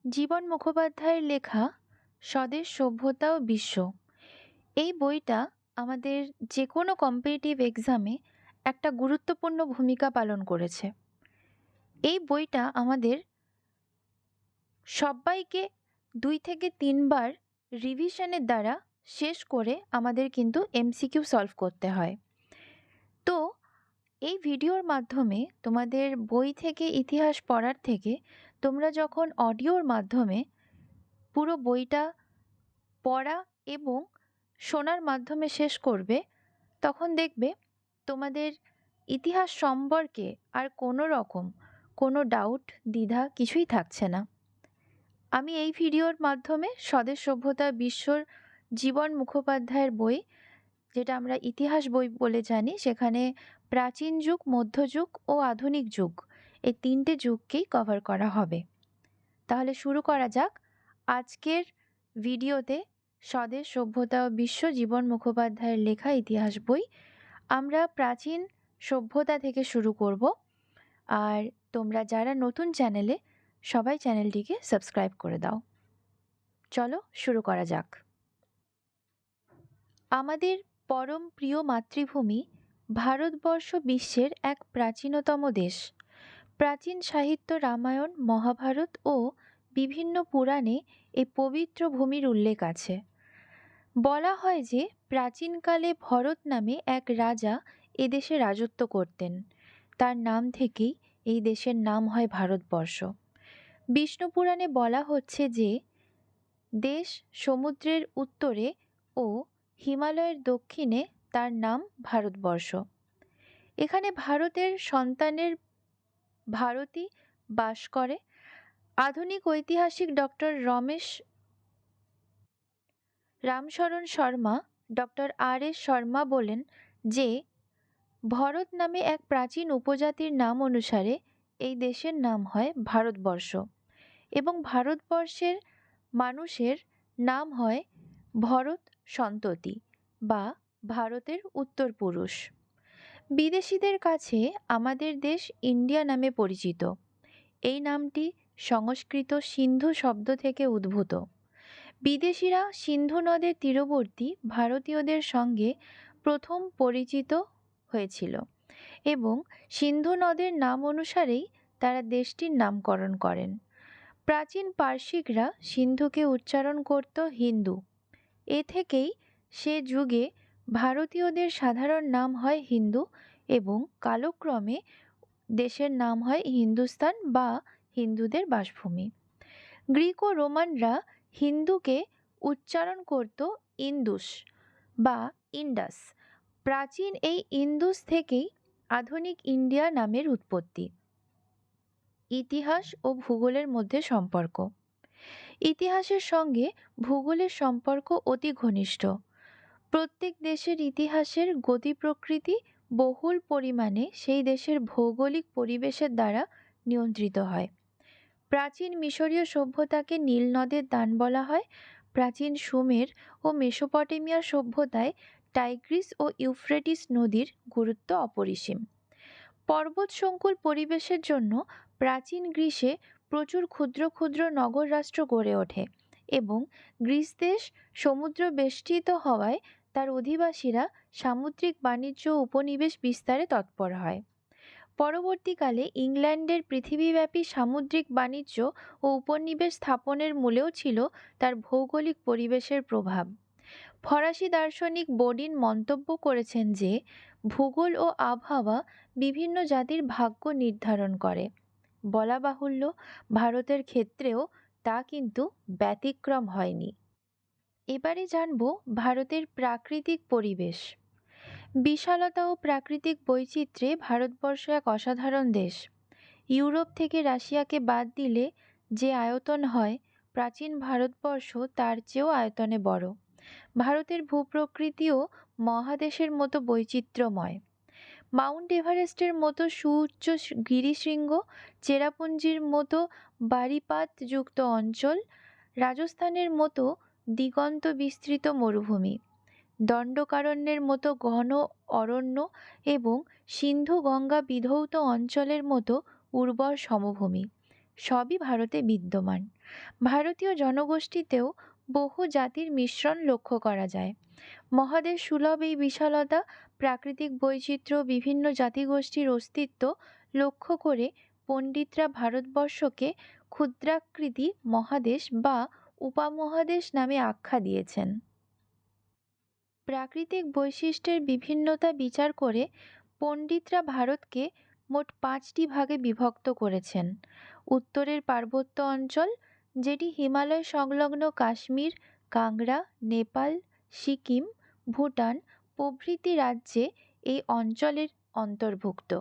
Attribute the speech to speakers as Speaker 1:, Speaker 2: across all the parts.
Speaker 1: জীবন মুখোপাধ্যায়ের লেখা স্বদেশ সভ্যতা ও বিশ্ব এই বইটা আমাদের যে কোনো কম্পিটিটিভ এক্সামে একটা গুরুত্বপূর্ণ ভূমিকা পালন করেছে। এই বইটা আমাদের সব্বাইকে ২ থেকে ৩ বার রিভিশনের দ্বারা শেষ করে আমাদের কিন্তু এমসিকিউ সলভ করতে হয়। তো এই ভিডিওর মাধ্যমে তোমাদের বই থেকে ইতিহাস পড়ার থেকে তোমরা যখন অডিওর মাধ্যমে পুরো বইটা পড়া এবং শোনার মাধ্যমে শেষ করবে, তখন দেখবে তোমাদের ইতিহাস সম্পর্কে আর কোনো রকম কোনো ডাউট, দ্বিধা কিছুই থাকছে না। আমি এই ভিডিওর মাধ্যমে স্বদেশ সভ্যতা বিশ্বর জীবন মুখোপাধ্যায়ের বই, যেটা আমরা ইতিহাস বই বলে জানি, সেখানে প্রাচীন যুগ, মধ্যযুগ ও আধুনিক যুগ এই ৩টে যুগকেই কভার করা হবে। তাহলে শুরু করা যাক আজকের ভিডিওতে স্বদেশ সভ্যতা ও বিশ্ব জীবন মুখোপাধ্যায়ের লেখা ইতিহাস বই। আমরা প্রাচীন সভ্যতা থেকে শুরু করব। আর তোমরা যারা নতুন চ্যানেলে, সবাই চ্যানেলটিকে সাবস্ক্রাইব করে দাও। চলো শুরু করা যাক। আমাদের পরম প্রিয় মাতৃভূমি ভারতবর্ষ বিশ্বের এক প্রাচীনতম দেশ। প্রাচীন সাহিত্য রামায়ণ, মহাভারত ও বিভিন্ন পুরাণে এই পবিত্র ভূমির উল্লেখ আছে। বলা হয় যে প্রাচীনকালে ভরত নামে এক রাজা এদেশে রাজত্ব করতেন। তার নাম থেকেই এই দেশের নাম হয় ভারতবর্ষ। বিষ্ণু পুরাণে বলা হচ্ছে যে দেশ সমুদ্রের উত্তরে ও হিমালয়ের দক্ষিণে, তার নাম ভারতবর্ষ। এখানে ভারতের সন্তানের ভারতী বাস করে। আধুনিক ঐতিহাসিক ডক্টর রামশরণ শর্মা, ডক্টর আর.এস. শর্মা বলেন যে ভরত নামে এক প্রাচীন উপজাতির নাম অনুসারে এই দেশের নাম হয় ভারতবর্ষ এবং ভারতবর্ষের মানুষের নাম হয় ভরত সন্ততি বা ভারতের উত্তরপুরুষ। বিদেশিদের কাছে আমাদের দেশ ইন্ডিয়া নামে পরিচিত। এই নামটি সংস্কৃত সিন্ধু শব্দ থেকে উদ্ভূত। বিদেশিরা সিন্ধু নদের তীরবর্তী ভারতীয়দের সঙ্গে প্রথম পরিচিত হয়েছিল এবং সিন্ধু নদের নাম অনুসারেই তারা দেশটির নামকরণ করেন। প্রাচীন পার্শিকরা সিন্ধুকে উচ্চারণ করত হিন্দু। এ থেকেই সে যুগে ভারতীয়দের সাধারণ নাম হয় হিন্দু এবং কালক্রমে দেশের নাম হয় হিন্দুস্তান বা হিন্দুদের বাসভূমি। গ্রিক ও রোমানরা হিন্দুকে উচ্চারণ করত ইন্দুস বা ইন্ডাস। প্রাচীন এই ইন্দুস থেকেই আধুনিক ইন্ডিয়া নামের উৎপত্তি। ইতিহাস ও ভূগোলের মধ্যে সম্পর্ক। ইতিহাসের সঙ্গে ভূগোলের সম্পর্ক অতি ঘনিষ্ঠ। প্রত্যেক দেশের ইতিহাসের গতি প্রকৃতি বহুল পরিমাণে সেই দেশের ভৌগোলিক পরিবেশের দ্বারা নিয়ন্ত্রিত হয়। প্রাচীন মিশরীয় সভ্যতাকে নীল নদের দান বলা হয়। প্রাচীন সুমের ও মেসোপটেমিয়ার সভ্যতায় টাইগ্রিস ও ইউফ্রেটিস নদীর গুরুত্ব অপরিসীম। পর্বতসংকুল পরিবেশের জন্য প্রাচীন গ্রীসে প্রচুর ক্ষুদ্র ক্ষুদ্র নগর রাষ্ট্র গড়ে ওঠে এবং গ্রিস দেশ সমুদ্র বেষ্টিত হওয়ায় তার অধিবাসীরা সামুদ্রিক বাণিজ্য ও উপনিবেশ বিস্তারে তৎপর হয়। পরবর্তীকালে ইংল্যান্ডের পৃথিবীব্যাপী সামুদ্রিক বাণিজ্য ও উপনিবেশ স্থাপনের মূলেও ছিল তার ভৌগোলিক পরিবেশের প্রভাব। ফরাসি দার্শনিক বোডিন মন্তব্য করেছেন যে ভূগোল ও আবহাওয়া বিভিন্ন জাতির ভাগ্য নির্ধারণ করে। বলা বাহুল্য, ভারতের ক্ষেত্রেও তা কিন্তু ব্যতিক্রম হয়নি। এবারে জানব ভারতের প্রাকৃতিক পরিবেশ। বিশালতা ও প্রাকৃতিক বৈচিত্র্যে ভারতবর্ষ এক অসাধারণ দেশ। ইউরোপ থেকে রাশিয়াকে বাদ দিলে যে আয়তন হয়, প্রাচীন ভারতবর্ষ তার চেয়েও আয়তনে বড়। ভারতের ভূপ্রকৃতিও মহাদেশের মতো বৈচিত্র্যময়। মাউন্ট এভারেস্টের মতো সুউচ্চ গিরিশৃঙ্গ, চেরাপুঞ্জির মতো বাড়িপাতযুক্ত অঞ্চল, রাজস্থানের মতো দিগন্ত বিস্তৃত মরুভূমি, দণ্ডকারণ্যের মতো ঘন অরণ্য এবং সিন্ধু গঙ্গা বিধৌত অঞ্চলের মতো উর্বর সমভূমি, সবই ভারতে বিদ্যমান। ভারতীয় জনগোষ্ঠীতেও বহু জাতির মিশ্রণ লক্ষ্য করা যায়। মহাদেশ সুলভ এই বিশালতা, প্রাকৃতিক বৈচিত্র্য, বিভিন্ন জাতিগোষ্ঠীর অস্তিত্ব লক্ষ্য করে পণ্ডিতরা ভারতবর্ষকে ক্ষুদ্রাকৃতি মহাদেশ বা উপমহাদেশ নামে আখ্যা দিয়েছেন। প্রাকৃতিক বৈশিষ্ট্যের বিভিন্নতা বিচার করে পণ্ডিতরা ভারতকে মোট 5টি ভাগে বিভক্ত করেছেন। উত্তরের পার্বত্য অঞ্চল, যেটি হিমালয় সংলগ্ন কাশ্মীর, কাংড়া, নেপাল, সিকিম, ভুটান প্রভৃতি রাজ্যে এই অঞ্চলের অন্তর্ভুক্ত।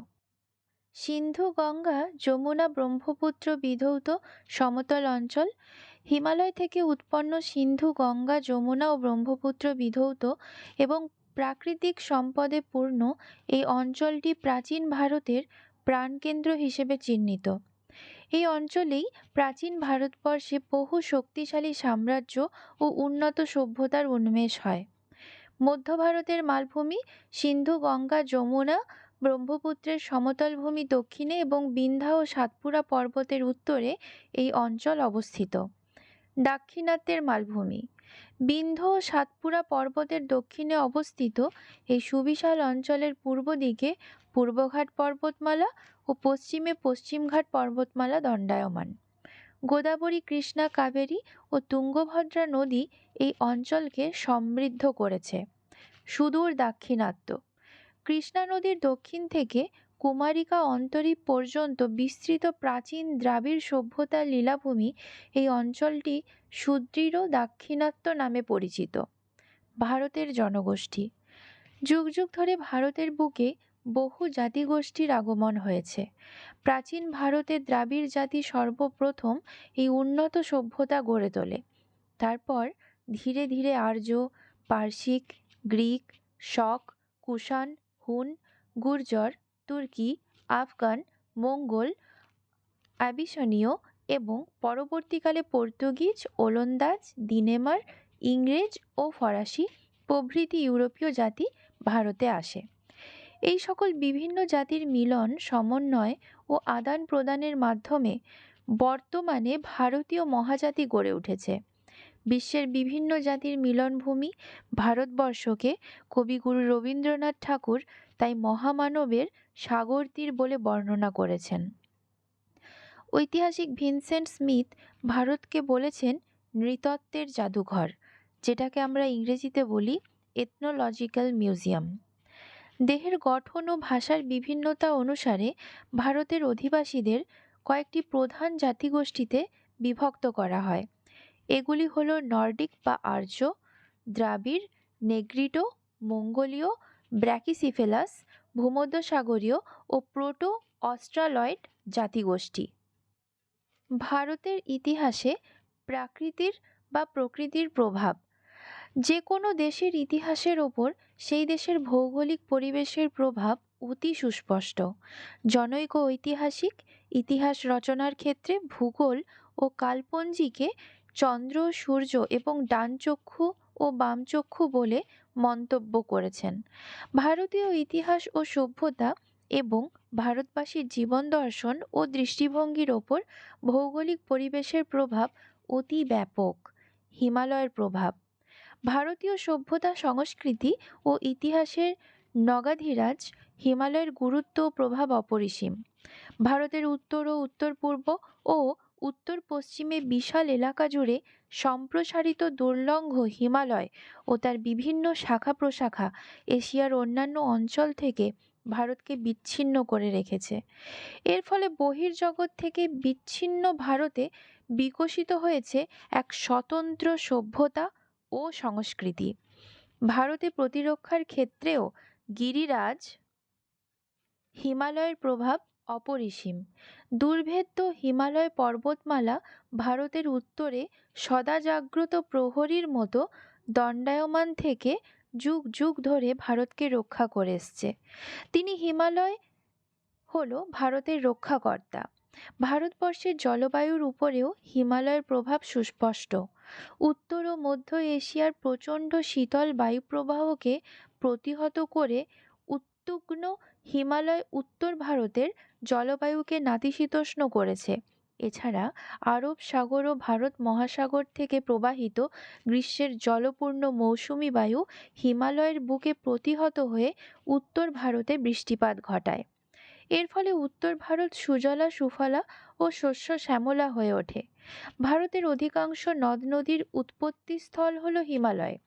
Speaker 1: সিন্ধু, গঙ্গা, যমুনা, ব্রহ্মপুত্র বিধৌত সমতল অঞ্চল। হিমালয় থেকে উৎপন্ন সিন্ধু, গঙ্গা, যমুনা ও ব্রহ্মপুত্র বিধৌত এবং প্রাকৃতিক সম্পদে পূর্ণ এই অঞ্চলটি প্রাচীন ভারতের প্রাণকেন্দ্র হিসেবে চিহ্নিত। এই অঞ্চলেই প্রাচীন ভারতবর্ষে বহু শক্তিশালী সাম্রাজ্য ও উন্নত সভ্যতার উন্মেষ হয়। মধ্য ভারতের মালভূমি, সিন্ধু, গঙ্গা, যমুনা, ব্রহ্মপুত্রের সমতল ভূমি দক্ষিণে এবং বিন্ধ্যা ও সাতপুরা পর্বতের উত্তরে এই অঞ্চল অবস্থিত। দাক্ষিণাত্যের মালভূমি, বিন্ধ্য ও সাতপুরা পর্বতের দক্ষিণে অবস্থিত এই সুবিশাল অঞ্চলের পূর্ব দিকে পূর্বঘাট পর্বতমালা ও পশ্চিমে পশ্চিমঘাট পর্বতমালা দণ্ডায়মান। গোদাবরী, কৃষ্ণা, কাবেরী ও তুঙ্গভদ্রা নদী এই অঞ্চলকে সমৃদ্ধ করেছে। সুদূর দাক্ষিণাত্য, কৃষ্ণা নদীর দক্ষিণ থেকে কুমারিকা অন্তরীপ পর্যন্ত বিস্তৃত প্রাচীন দ্রাবিড় সভ্যতার লীলাভূমি এই অঞ্চলটি সুদৃঢ় দাক্ষিণাত্য নামে পরিচিত। ভারতের জনগোষ্ঠী, যুগ যুগ ধরে ভারতের বুকে বহু জাতিগোষ্ঠীর আগমন হয়েছে। প্রাচীন ভারতে দ্রাবিড় জাতি সর্বপ্রথম এই উন্নত সভ্যতা গড়ে তোলে। তারপর ধীরে ধীরে আর্য, পার্সিক, গ্রিক, শক, কুষাণ, হুন, গুর্জর, তুর্কি, আফগান, মঙ্গোল, আবিসনীয় এবং পরবর্তীকালে পর্তুগিজ, ওলন্দাজ, দিনেমার, ইংরেজ ও ফরাসি প্রভৃতি ইউরোপীয় জাতি ভারতে আসে। এই সকল বিভিন্ন জাতির মিলন, সমন্বয় ও আদান প্রদানের মাধ্যমে বর্তমানে ভারতীয় মহাজাতি গড়ে উঠেছে। বিশ্বের বিভিন্ন জাতির মিলনভূমি ভারতবর্ষকে কবিগুরু রবীন্দ্রনাথ ঠাকুর তাই মহামানবের সাগর তীর বলে বর্ণনা করেছেন। ঐতিহাসিক ভিনসেন্ট স্মিথ ভারতকে বলেছেন নৃতত্ত্বের জাদুঘর, যেটাকে আমরা ইংরেজিতে বলি এথনোলজিক্যাল মিউজিয়াম। দেহের গঠন ও ভাষার বিভিন্নতা অনুসারে ভারতের অধিবাসীদের কয়েকটি প্রধান জাতিগোষ্ঠীতে বিভক্ত করা হয়। এগুলি হলো নর্ডিক বা আর্য, দ্রাবিড়, নেগ্রিটো, মঙ্গোলীয়, ব্র্যাকিসিফেলাস, ভূমধ্যসাগরীয় ও প্রোটো অস্ট্রালয়েড জাতিগোষ্ঠী। ভারতের ইতিহাসে প্রাকৃতির বা প্রকৃতির প্রভাব। যে কোনো দেশের ইতিহাসের ওপর সেই দেশের ভৌগোলিক পরিবেশের প্রভাব অতি সুস্পষ্ট। জনৈক ঐতিহাসিক ইতিহাস রচনার ক্ষেত্রে ভূগোল ও কালপঞ্জিকে চন্দ্র, সূর্য এবং ডানচক্ষু ও বামচক্ষু বলে মন্তব্য করেছেন। ভারতীয় ইতিহাস ও সভ্যতা এবং ভারতবাসীর জীবন দর্শন ও দৃষ্টিভঙ্গির ওপর ভৌগোলিক পরিবেশের প্রভাব অতি ব্যাপক। হিমালয়ের প্রভাব। ভারতীয় সভ্যতা, সংস্কৃতি ও ইতিহাসের নগাধিরাজ হিমালয়ের গুরুত্ব ও প্রভাব অপরিসীম। ভারতের উত্তর ও উত্তর পূর্ব ও উত্তর পশ্চিমে বিশাল এলাকা জুড়ে সম্প্রসারিত দুর্লঙ্ঘ হিমালয় ও তার বিভিন্ন শাখা প্রশাখা এশিয়ার অন্যান্য অঞ্চল থেকে ভারতকে বিচ্ছিন্ন করে রেখেছে। এর ফলে বহির্জগৎ থেকে বিচ্ছিন্ন ভারতে বিকশিত হয়েছে এক স্বতন্ত্র সভ্যতা ও সংস্কৃতি। ভারতে প্রতিরক্ষার ক্ষেত্রেও গিরিরাজ হিমালয়ের প্রভাব অপরিসীম। দুর্ভেদ্য হিমালয় পর্বতমালা ভারতের উত্তরে সদা জাগ্রত প্রহরীর মতো দণ্ডায়মান থেকে যুগ যুগ ধরে ভারতকে রক্ষা করে এসছে। তিনি হিমালয় হল ভারতের রক্ষাকর্তা। ভারতবর্ষের জলবায়ুর উপরেও হিমালয়ের প্রভাব সুস্পষ্ট। উত্তর ও মধ্য এশিয়ার প্রচণ্ড শীতল বায়ুপ্রবাহকে প্রতিহত করে উত্তুগ্ন হিমালয় উত্তর ভারতের জলবায়ুকে নাতিশীতোষ্ণ করেছে। এছাড়া আরব সাগর ও ভারত মহাসাগর থেকে প্রবাহিত গ্রীষ্মের জলপূর্ণ মৌসুমী বায়ু হিমালয়ের বুকে প্রতিহত হয়ে উত্তর ভারতে বৃষ্টিপাত ঘটায়। এর ফলে উত্তর ভারত সুজলা সুফলা ও শস্য শ্যামলা হয়ে ওঠে। ভারতের অধিকাংশ নদ নদীর উৎপত্তিস্থল হল হিমালয়।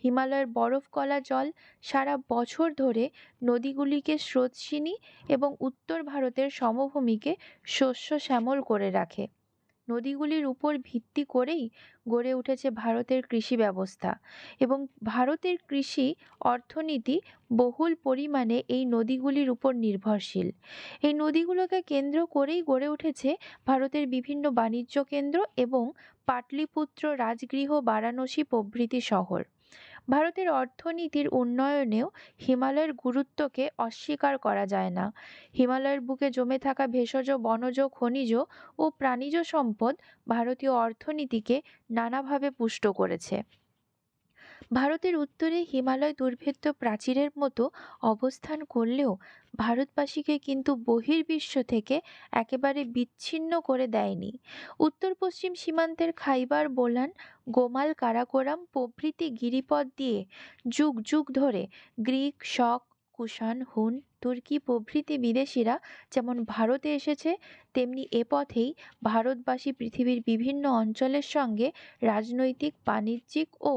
Speaker 1: হিমালয়ের বরফ গলা জল সারা বছর ধরে নদীগুলিকে স্রোতস্বিনী এবং উত্তর ভারতের সমভূমিকে শস্য শ্যামল করে রাখে। নদীগুলির উপর ভিত্তি করেই গড়ে উঠেছে ভারতের কৃষি ব্যবস্থা, এবং ভারতের কৃষি অর্থনীতি বহুল পরিমাণে এই নদীগুলির উপর নির্ভরশীল। এই নদীগুলোকে কেন্দ্র করেই গড়ে উঠেছে ভারতের বিভিন্ন বাণিজ্য কেন্দ্র এবং পাটলিপুত্র, রাজগৃহ, বারাণসী প্রভৃতি শহর। ভারতের অর্থনীতির উন্নয়নেও হিমালয়ের গুরুত্বকে অস্বীকার করা যায় না। হিমালয়ের বুকে জমে থাকা ভেষজ, বনজ, খনিজ ও প্রাণীজ সম্পদ ভারতীয় অর্থনীতিকে নানাভাবে পুষ্ট করেছে। ভারতের উত্তরে হিমালয় দুর্ভেদ্য প্রাচীরের মতো অবস্থান করলেও ভারতবাসীকে কিন্তু বহির্বিশ্ব থেকে একেবারে বিচ্ছিন্ন করে দেয়নি। উত্তর পশ্চিম সীমান্তের খাইবার, বোলান, গোমাল, কারাকোরাম প্রভৃতি গিরিপথ দিয়ে যুগ যুগ ধরে গ্রিক, শক, কুষাণ, হুন, তুর্কি প্রভৃতি বিদেশিরা যেমন ভারতে এসেছে, তেমনি এ পথেই ভারতবাসী পৃথিবীর বিভিন্ন অঞ্চলের সঙ্গে রাজনৈতিক, বাণিজ্যিক ও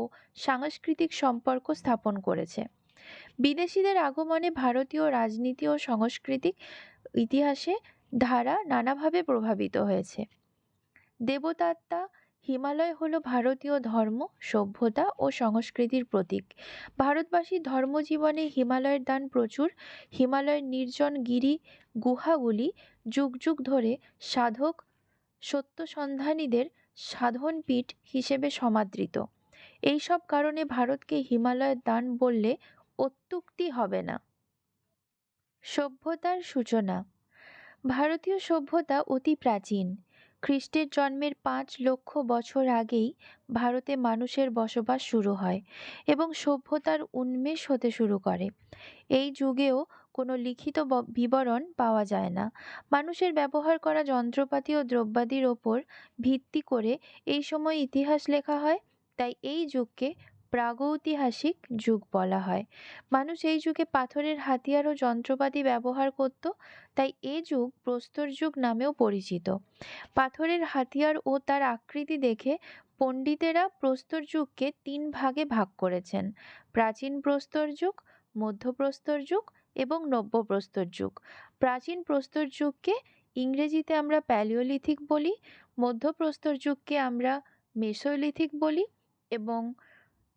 Speaker 1: সাংস্কৃতিক সম্পর্ক স্থাপন করেছে। বিদেশিদের আগমনে ভারতীয় রাজনীতি ও সাংস্কৃতিক ইতিহাসে ধারা নানাভাবে প্রভাবিত হয়েছে। দেবদাত্তা হিমালয় হল ভারতীয় ধর্ম, সভ্যতা ও সংস্কৃতির প্রতীক। ভারতবাসীর ধর্মজীবনে হিমালয়ের দান প্রচুর। হিমালয়ের নির্জন গিরি গুহাগুলি যুগ যুগ ধরে সাধক, সত্যসন্ধানীদের সাধনপীঠ হিসেবে সমাদৃত। এই সব কারণে ভারতকে হিমালয়ের দান বললে অত্যুক্তি হবে না। সভ্যতার সূচনা। ভারতীয় সভ্যতা অতি প্রাচীন। খ্রিস্টের জন্মের 5 লক্ষ বছর আগেই ভারতে মানুষের বসবাস শুরু হয় এবং সভ্যতার উন্মেষ হতে শুরু করে। এই যুগেও কোনো লিখিত বিবরণ পাওয়া যায় না। মানুষের ব্যবহার করা যন্ত্রপাতি ও দ্রব্যাদির ওপর ভিত্তি করে এই সময় ইতিহাস লেখা হয়, তাই এই যুগকে প্রাগৈতিহাসিক যুগ বলা হয়। মানুষ এই যুগে পাথরের হাতিয়ার ও যন্ত্রপাতি ব্যবহার করত, তাই এ যুগ প্রস্তর যুগ নামেও পরিচিত। পাথরের হাতিয়ার ও তার আকৃতি দেখে পণ্ডিতেরা প্রস্তর যুগকে 3 ভাগে ভাগ করেছেন: প্রাচীন প্রস্তর যুগ, মধ্যপ্রস্তর যুগ এবং নব্যপ্রস্তর যুগ। প্রাচীন প্রস্তর যুগকে ইংরেজিতে আমরা প্যালিওলিথিক বলি, মধ্যপ্রস্তর যুগকে আমরা মেসোলিথিক বলি এবং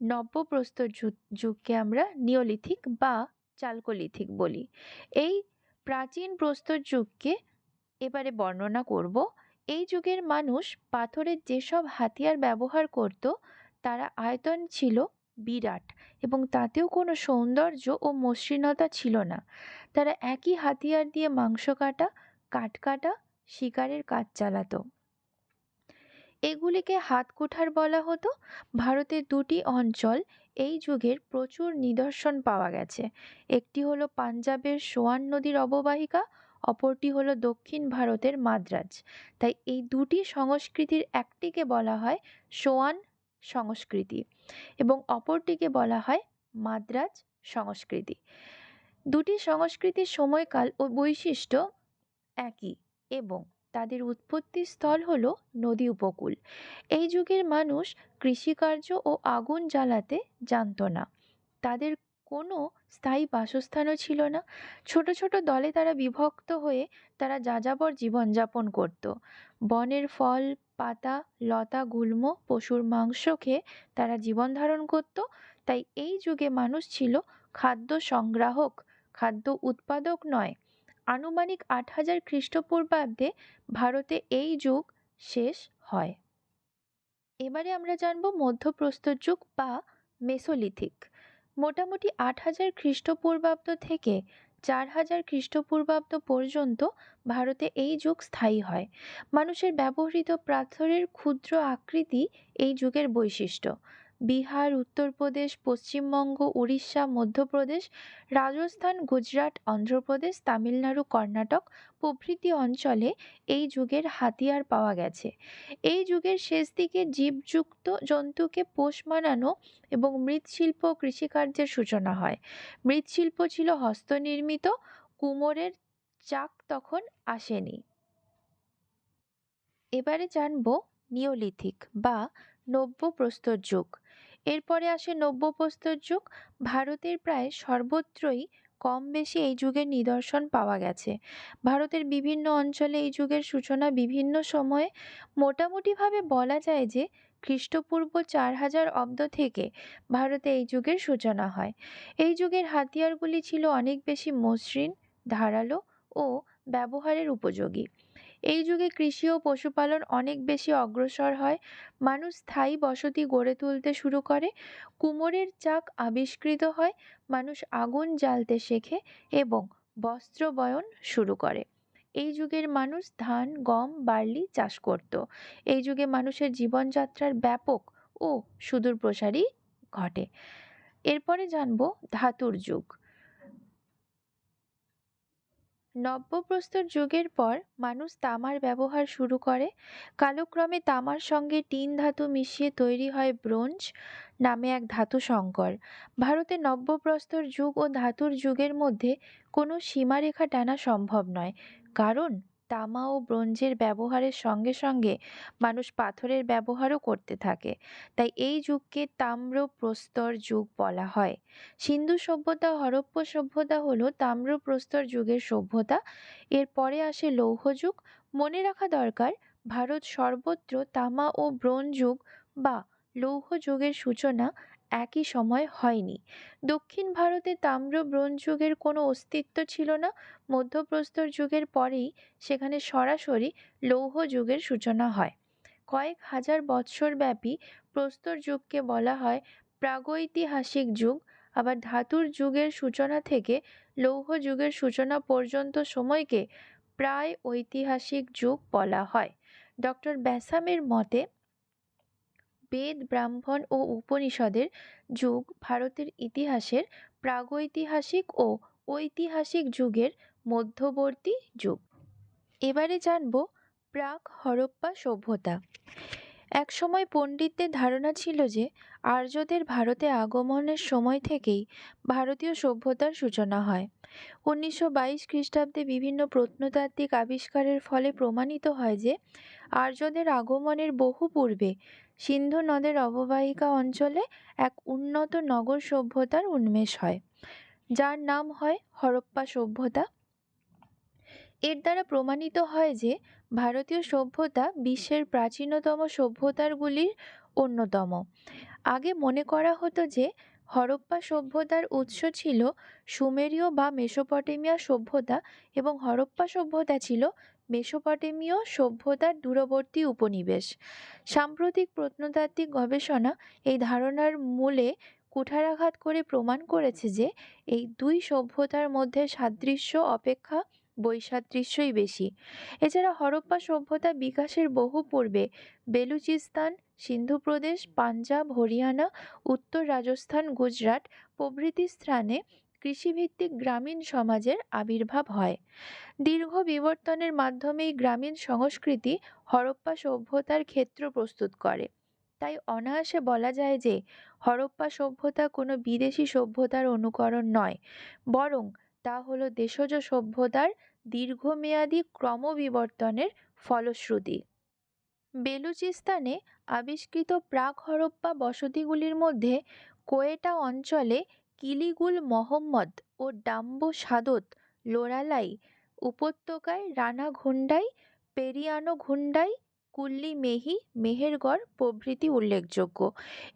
Speaker 1: নব্যপ্রস্তর যুগকে আমরা নিওলিথিক বা চালকোলিথিক বলি। এই প্রাচীন প্রস্তর যুগকে এবারে বর্ণনা করব। এই যুগের মানুষ পাথরের যেসব হাতিয়ার ব্যবহার করত, তারা আয়তন ছিল বিরাট এবং তাতেও কোনো সৌন্দর্য ও মসৃণতা ছিল না। তারা একই হাতিয়ার দিয়ে মাংস কাটা, কাঠ কাটা, শিকারের কাজ চালাতো। এগুলিকে হাতকুঠার বলা হতো। ভারতের 2টি অঞ্চল এই যুগের প্রচুর নিদর্শন পাওয়া গেছে। একটি হলো পাঞ্জাবের সোয়ান নদীর অববাহিকা, অপরটি হলো দক্ষিণ ভারতের মাদ্রাজ। তাই এই 2টি সংস্কৃতির একটিকে বলা হয় সোয়ান সংস্কৃতি এবং অপরটিকে বলা হয় মাদ্রাজ সংস্কৃতি। 2টি সংস্কৃতির সময়কাল ও বৈশিষ্ট্য একই এবং তাদের উৎপত্তি স্থল হলো নদী উপকূল। এই যুগের মানুষ কৃষিকার্য ও আগুন জ্বালাতে জানত না। তাদের কোনো স্থায়ী বাসস্থানও ছিল না। ছোট ছোট দলে তারা বিভক্ত হয়ে তারা যাযাবর জীবনযাপন করত। বনের ফল, পাতা, লতা, গুল্ম, পশুর মাংস খেয়ে তারা জীবন ধারণ করত। তাই এই যুগে মানুষ ছিল খাদ্য সংগ্রাহক, খাদ্য উৎপাদক নয়। আনুমানিক 8000 খ্রিস্টপূর্বাব্দে ভারতে এই যুগ শেষ হয়। এবারে আমরা জানব মধ্যপ্রস্তর যুগ বা মেসোলিথিক। মোটামুটি 8000 খ্রিস্টপূর্বাব্দ থেকে 4000 খ্রিস্টপূর্বাব্দ পর্যন্ত ভারতে এই যুগ স্থায়ী হয়। মানুষের ব্যবহৃত পাথরের ক্ষুদ্র আকৃতি এই যুগের বৈশিষ্ট্য। বিহার, উত্তরপ্রদেশ, পশ্চিমবঙ্গ, উড়িষ্যা, মধ্যপ্রদেশ, রাজস্থান, গুজরাট, অন্ধ্রপ্রদেশ, তামিলনাড়ু, কর্ণাটক প্রভৃতি অঞ্চলে এই যুগের হাতিয়ার পাওয়া গেছে। এই যুগের শেষ দিকে জীবযুক্ত জন্তুকে পোষ মানানো এবং মৃৎশিল্প ও কৃষিকার্যের সূচনা হয়। মৃৎশিল্প ছিল হস্তনির্মিত, কুমোরের চাক তখন আসেনি। এবারে জানব নিওলিথিক বা নব্য প্রস্তর যুগ। এরপরে আসে নব্য প্রস্তর যুগ। ভারতের প্রায় সর্বত্রই কম বেশি এই যুগের নিদর্শন পাওয়া গেছে। ভারতের বিভিন্ন অঞ্চলে এই যুগের সূচনা বিভিন্ন সময়ে। মোটামুটিভাবে বলা যায় যে খ্রিস্টপূর্ব 4000 অব্দ থেকে ভারতে এই যুগের সূচনা হয়। এই যুগের হাতিয়ারগুলি ছিল অনেক বেশি মসৃণ, ধারালো ও ব্যবহারের উপযোগী। এই যুগে কৃষি ও পশুপালন অনেক বেশি অগ্রসর হয়। মানুষ স্থায়ী বসতি গড়ে তুলতে শুরু করে। কুমোরের চাক আবিষ্কৃত হয়। মানুষ আগুন জ্বালতে শেখে এবং বস্ত্র বয়ন শুরু করে। এই যুগের মানুষ ধান, গম, বার্লি চাষ করত। এই যুগে মানুষের জীবনযাত্রার ব্যাপক ও সুদূরপ্রসারী ঘটে। এরপরে জানব ধাতুর যুগ। নব্যপ্রস্তর যুগের পর মানুষ তামার ব্যবহার শুরু করে। কালক্রমে তামার সঙ্গে টিন ধাতু মিশিয়ে তৈরি হয় ব্রোঞ্জ নামে এক ধাতু সংকর। ভারতে নব্যপ্রস্তর যুগ ও ধাতুর যুগের মধ্যে কোনো সীমারেখা টানা সম্ভব নয়, কারণ তামা ও ব্রোঞ্জের ব্যবহারের সঙ্গে সঙ্গে মানুষ পাথরের ব্যবহারও করতে থাকে। তাই এই যুগকে তাম্রপ্রস্তর যুগ বলা হয়। সিন্ধু সভ্যতা, হরপ্পা সভ্যতা হলো তাম্রপ্রস্তর যুগের সভ্যতা। এরপরে আসে লৌহ যুগ। মনে রাখা দরকার, ভারত সর্বত্র তামা ও ব্রোঞ্জ যুগ বা লৌহ যুগের সূচনা একই সময় হয়নি। দক্ষিণ ভারতে তাম্র ব্রোঞ্জ যুগের কোনো অস্তিত্ব ছিল না। মধ্যপ্রস্তর যুগের পরেই সেখানে সরাসরি লৌহ যুগের সূচনা হয়। কয়েক হাজার বৎসর ব্যাপী প্রস্তর যুগকে বলা হয় প্রাগৈতিহাসিক যুগ। আবার ধাতুর যুগের সূচনা থেকে লৌহ যুগের সূচনা পর্যন্ত সময়কে প্রায় ঐতিহাসিক যুগ বলা হয়। ডক্টর ব্যাসামের মতে বেদ, ব্রাহ্মণ ও উপনিষদের যুগ ভারতের ইতিহাসের প্রাগৈতিহাসিক ও ঐতিহাসিক যুগের মধ্যবর্তী যুগ। এবারে জানব প্রাক হরপ্পা সভ্যতা। একসময় পণ্ডিতদের ধারণা ছিল যে আর্যদের ভারতে আগমনের সময় থেকেই ভারতীয় সভ্যতার সূচনা হয়। 1922 খ্রিস্টাব্দে বিভিন্ন প্রত্নতাত্ত্বিক আবিষ্কারের ফলে প্রমাণিত হয় যে আর্যদের আগমনের বহু পূর্বে সিন্ধু নদের অববাহিকা অঞ্চলে এক উন্নত নগর সভ্যতার উন্মেষ হয়, যার নাম হয় হরপ্পা সভ্যতা। এর দ্বারা প্রমাণিত হয় যে ভারতীয় সভ্যতা বিশ্বের প্রাচীনতম সভ্যতাগুলির অন্যতম। আগে মনে করা হতো যে হরপ্পা সভ্যতার উৎস ছিল সুমেরীয় বা মেসোপটেমিয়া সভ্যতা এবং হরপ্পা সভ্যতা ছিল মেসোপটেমীয় সভ্যতার দূরবর্তী উপনিবেশ। সাম্প্রতিক প্রত্নতাত্ত্বিক গবেষণা এই ধারণার মূলে কুঠারাঘাত করে প্রমাণ করেছে যে এই দুই সভ্যতার মধ্যে সাদৃশ্য অপেক্ষা বৈসাদৃশ্যই বেশি। এছাড়া হরপ্পা সভ্যতা বিকাশের বহু পূর্বে বেলুচিস্তান, সিন্ধু প্রদেশ, পাঞ্জাব, হরিয়ানা, উত্তর রাজস্থান, গুজরাট প্রভৃতি স্থানে কৃষিভিত্তিক গ্রামীণ সমাজের আবির্ভাব হয়। দীর্ঘ বিবর্তনের মাধ্যমেই গ্রামীণ সংস্কৃতি হরপ্পা সভ্যতার ক্ষেত্র প্রস্তুত করে। তাই অনায়াসে বলা যায় যে হরপ্পা সভ্যতা কোনো বিদেশি সভ্যতার অনুকরণ নয়, বরং তা হলো দেশজ সভ্যতার দীর্ঘমেয়াদী ক্রমবিবর্তনের ফলশ্রুতি। বেলুচিস্তানে আবিষ্কৃত প্রাক হরপ্পা বসতিগুলির মধ্যে কোয়েটা অঞ্চলে কিলিগুল মহম্মদ ও ডাম্বো সাদত, লোরালাই উপত্যকায় রানা ঘুন্ডাই, পেরিয়ানো ঘুন্ডাই, কুল্লি মেহি, মেহেরগড় প্রভৃতি উল্লেখযোগ্য।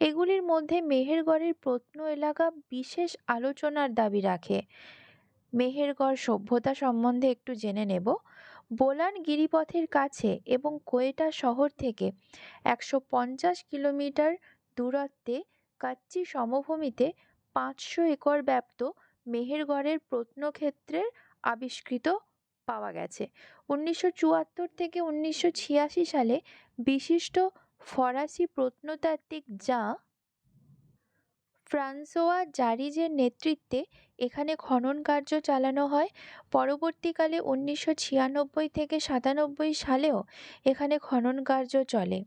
Speaker 1: এগুলির মধ্যে মেহেরগড়ের প্রত্ন এলাকা বিশেষ আলোচনার দাবি রাখে। মেহেরগড় সভ্যতা সম্বন্ধে একটু জেনে নেব। বোলান গিরিপথের কাছে এবং কোয়েটা শহর থেকে 150 কিলোমিটার দূরত্বে কাচ্চি সমভূমিতে 500 একর ব্যাপ্ত মেহেরগড়ের প্রত্নক্ষেত্রের আবিষ্কৃত পাওয়া গেছে। 1974 থেকে 1986 সালে বিশিষ্ট ফরাসি প্রত্নতাত্ত্বিক জাঁ ফ্রান্সোয়া জারিজের নেতৃত্বে এখানে খনন কার্য চালানো হয়। পরবর্তীকালে 1996 থেকে 97 সালেও এখানে খনন কার্য চলে।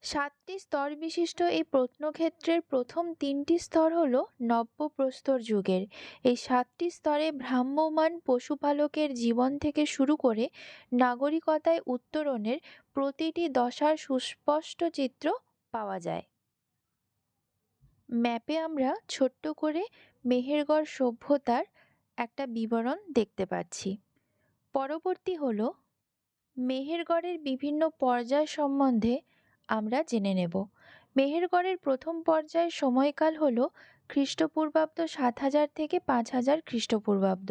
Speaker 1: 7টি স্তর বিশিষ্ট এই প্রত্নক্ষেত্রের প্রথম 3টি স্তর হল নব্যপ্রস্তর যুগের। এই 7টি স্তরে ভ্রাম্যমাণ পশুপালকের জীবন থেকে শুরু করে নাগরিকতায় উত্তরণের প্রতিটি দশার সুস্পষ্ট চিত্র পাওয়া যায়। ম্যাপে আমরা ছোট্ট করে মেহেরগড় সভ্যতার একটা বিবরণ দেখতে পাচ্ছি। পরবর্তী হল মেহেরগড়ের বিভিন্ন পর্যায় সম্বন্ধে আমরা জেনে নেব। মেহেরগড়ের প্রথম পর্যায়ের সময়কাল হল খ্রিস্টপূর্বাব্দ 7000 থেকে 5000 খ্রিস্টপূর্বাব্দ।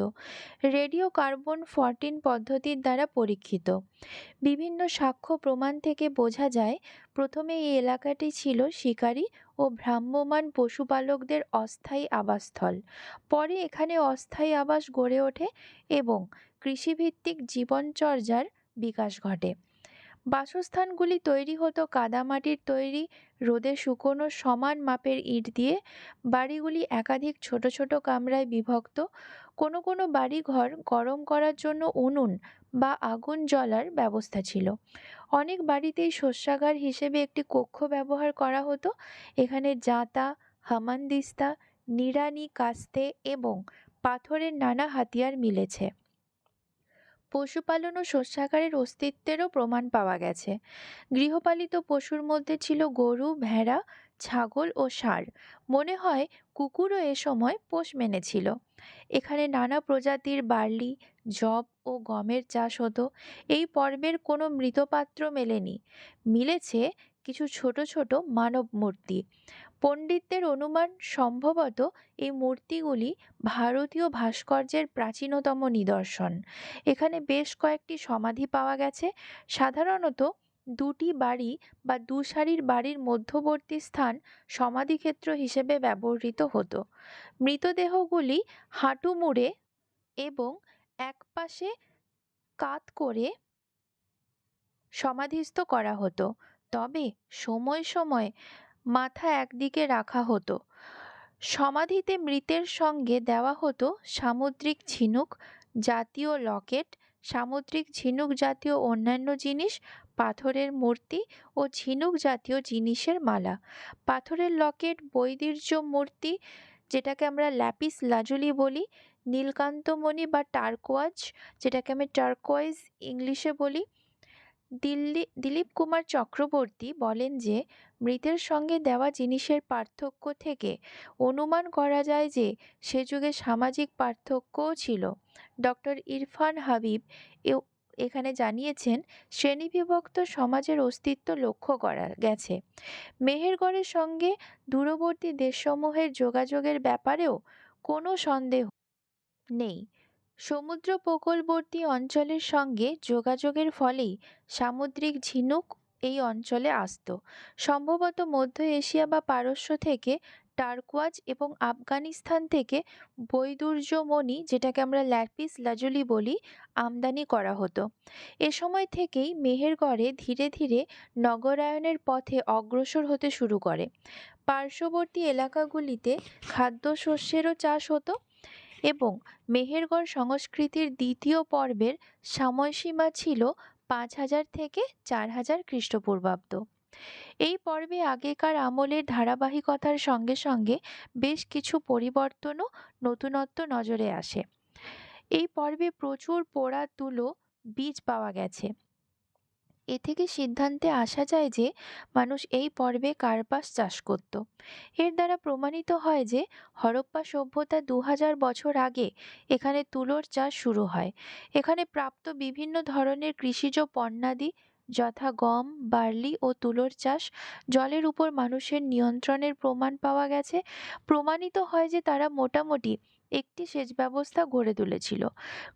Speaker 1: রেডিও কার্বন 14 পদ্ধতির দ্বারা পরীক্ষিত। বিভিন্ন সাক্ষ্য প্রমাণ থেকে বোঝা যায় প্রথমে এই এলাকাটি ছিল শিকারী ও ভ্রাম্যমাণ পশুপালকদের অস্থায়ী আবাসস্থল। পরে এখানে অস্থায়ী আবাস গড়ে ওঠে এবং কৃষিভিত্তিক জীবনচর্যার বিকাশ ঘটে। বাসস্থানগুলি তৈরি হতো কাদামাটির তৈরি, রোদে শুকনো সমান মাপের ইট দিয়ে। বাড়িগুলি একাধিক ছোট ছোট কামরায় বিভক্ত। কোনো কোনো বাড়িঘর গরম করার জন্য উনুন বা আগুন জ্বলার ব্যবস্থা ছিল। অনেক বাড়িতেই শস্যাগার হিসেবে একটি কক্ষ ব্যবহার করা হতো। এখানে জাঁতা, হামানদিস্তা, নিড়ানি কাস্তে এবং পাথরের নানা হাতিয়ার মিলেছে। পশুপালন ও শস্যাগারের অস্তিত্বেরও প্রমাণ পাওয়া গেছে। গৃহপালিত পশুর মধ্যে ছিল গরু, ভেড়া, ছাগল ও ষাঁড়। মনে হয় কুকুরও এ সময় পোষ মেনেছিল। এখানে নানা প্রজাতির বার্লি, যব ও গমের চাষ হতো। এই পর্বের কোনো মৃৎপাত্র মেলেনি, মিলেছে কিছু ছোট ছোট মানব মূর্তি। পণ্ডিতদের অনুমান সম্ভবত এই মূর্তিগুলি ভারতীয় ভাস্কর্যের প্রাচীনতম নিদর্শন। এখানে বেশ কয়েকটি সমাধি পাওয়া গেছে। সাধারণত দুটি বাড়ি বা দু সারির বাড়ির মধ্যবর্তী স্থান সমাধিক্ষেত্র হিসেবে ব্যবহৃত হতো। মৃতদেহগুলি হাঁটু মুড়ে এবং একপাশে কাত করে সমাধিস্থ করা হতো, তবে সময় সময় মাথা একদিকে রাখা হতো। সমাধিতে মৃতের সঙ্গে দেওয়া হতো সামুদ্রিক ঝিনুক জাতীয় লকেট, সামুদ্রিক ঝিনুক জাতীয় অন্যান্য জিনিস, পাথরের মূর্তি ও ঝিনুক জাতীয় জিনিসের মালা। পাথরের লকেট, বৈদুর্য মূর্তি যেটাকে আমরা ল্যাপিস লাজুলি বলি, নীলকান্তমণি বা টার্কোয়াজ যেটাকে আমি টার্কোয়াইজ ইংলিশে বলি। দিলীপ কুমার চক্রবর্তী বলেন যে মৃতের সঙ্গে দেওয়া জিনিসের পার্থক্য থেকে অনুমান করা যায় যে সে যুগে সামাজিক পার্থক্যও ছিল। ডক্টর ইরফান হাবিব এখানে জানিয়েছেন শ্রেণীবিভক্ত সমাজের অস্তিত্ব লক্ষ্য করা গেছে। মেহেরগড়ের সঙ্গে দূরবর্তী দেশসমূহের যোগাযোগের ব্যাপারেও কোনো সন্দেহ নেই। সমুদ্র উপকূলবর্তী অঞ্চলের সঙ্গে যোগাযোগের ফলেই সামুদ্রিক ঝিনুক এই অঞ্চলে আসত। সম্ভবত মধ্য এশিয়া বা পারস্য থেকে টার্কোয়াজ এবং আফগানিস্তান থেকে বৈদুর্যমণি যেটাকে আমরা ল্যাপিস লাজুলি বলি আমদানি করা হতো। এ সময় থেকেই মেহেরগড়ে ধীরে ধীরে নগরায়নের পথে অগ্রসর হতে শুরু করে। পার্শ্ববর্তী এলাকাগুলিতে খাদ্যশস্যেরও চাষ হতো এবং মেহেরগড় সংস্কৃতির দ্বিতীয় পর্বের সময়সীমা ছিল 5000 থেকে 4000 খ্রিস্টপূর্বাব্দ। এই পর্বে আগেকার আমলের ধারাবাহিকতার সঙ্গে সঙ্গে বেশ কিছু পরিবর্তন ও নতুনত্ব নজরে আসে। এই পর্বে প্রচুর পোড়া তুলো বীজ পাওয়া গেছে। এ থেকে সিদ্ধান্তে আসা যায় যে মানুষ এই পর্বে কার্পাস চাষ করত। এর দ্বারা প্রমাণিত হয় যে হরপ্পা সভ্যতা 2000 বছর আগে এখানে তুলোর চাষ শুরু হয়। এখানে প্রাপ্ত বিভিন্ন ধরনের কৃষিজ পণ্যাদি যথা গম, বার্লি ও তুলোর চাষ, জলের উপর মানুষের নিয়ন্ত্রণের প্রমাণ পাওয়া গেছে। প্রমাণিত হয় যে তারা মোটামুটি একটি সেচ ব্যবস্থা গড়ে তুলেছিল।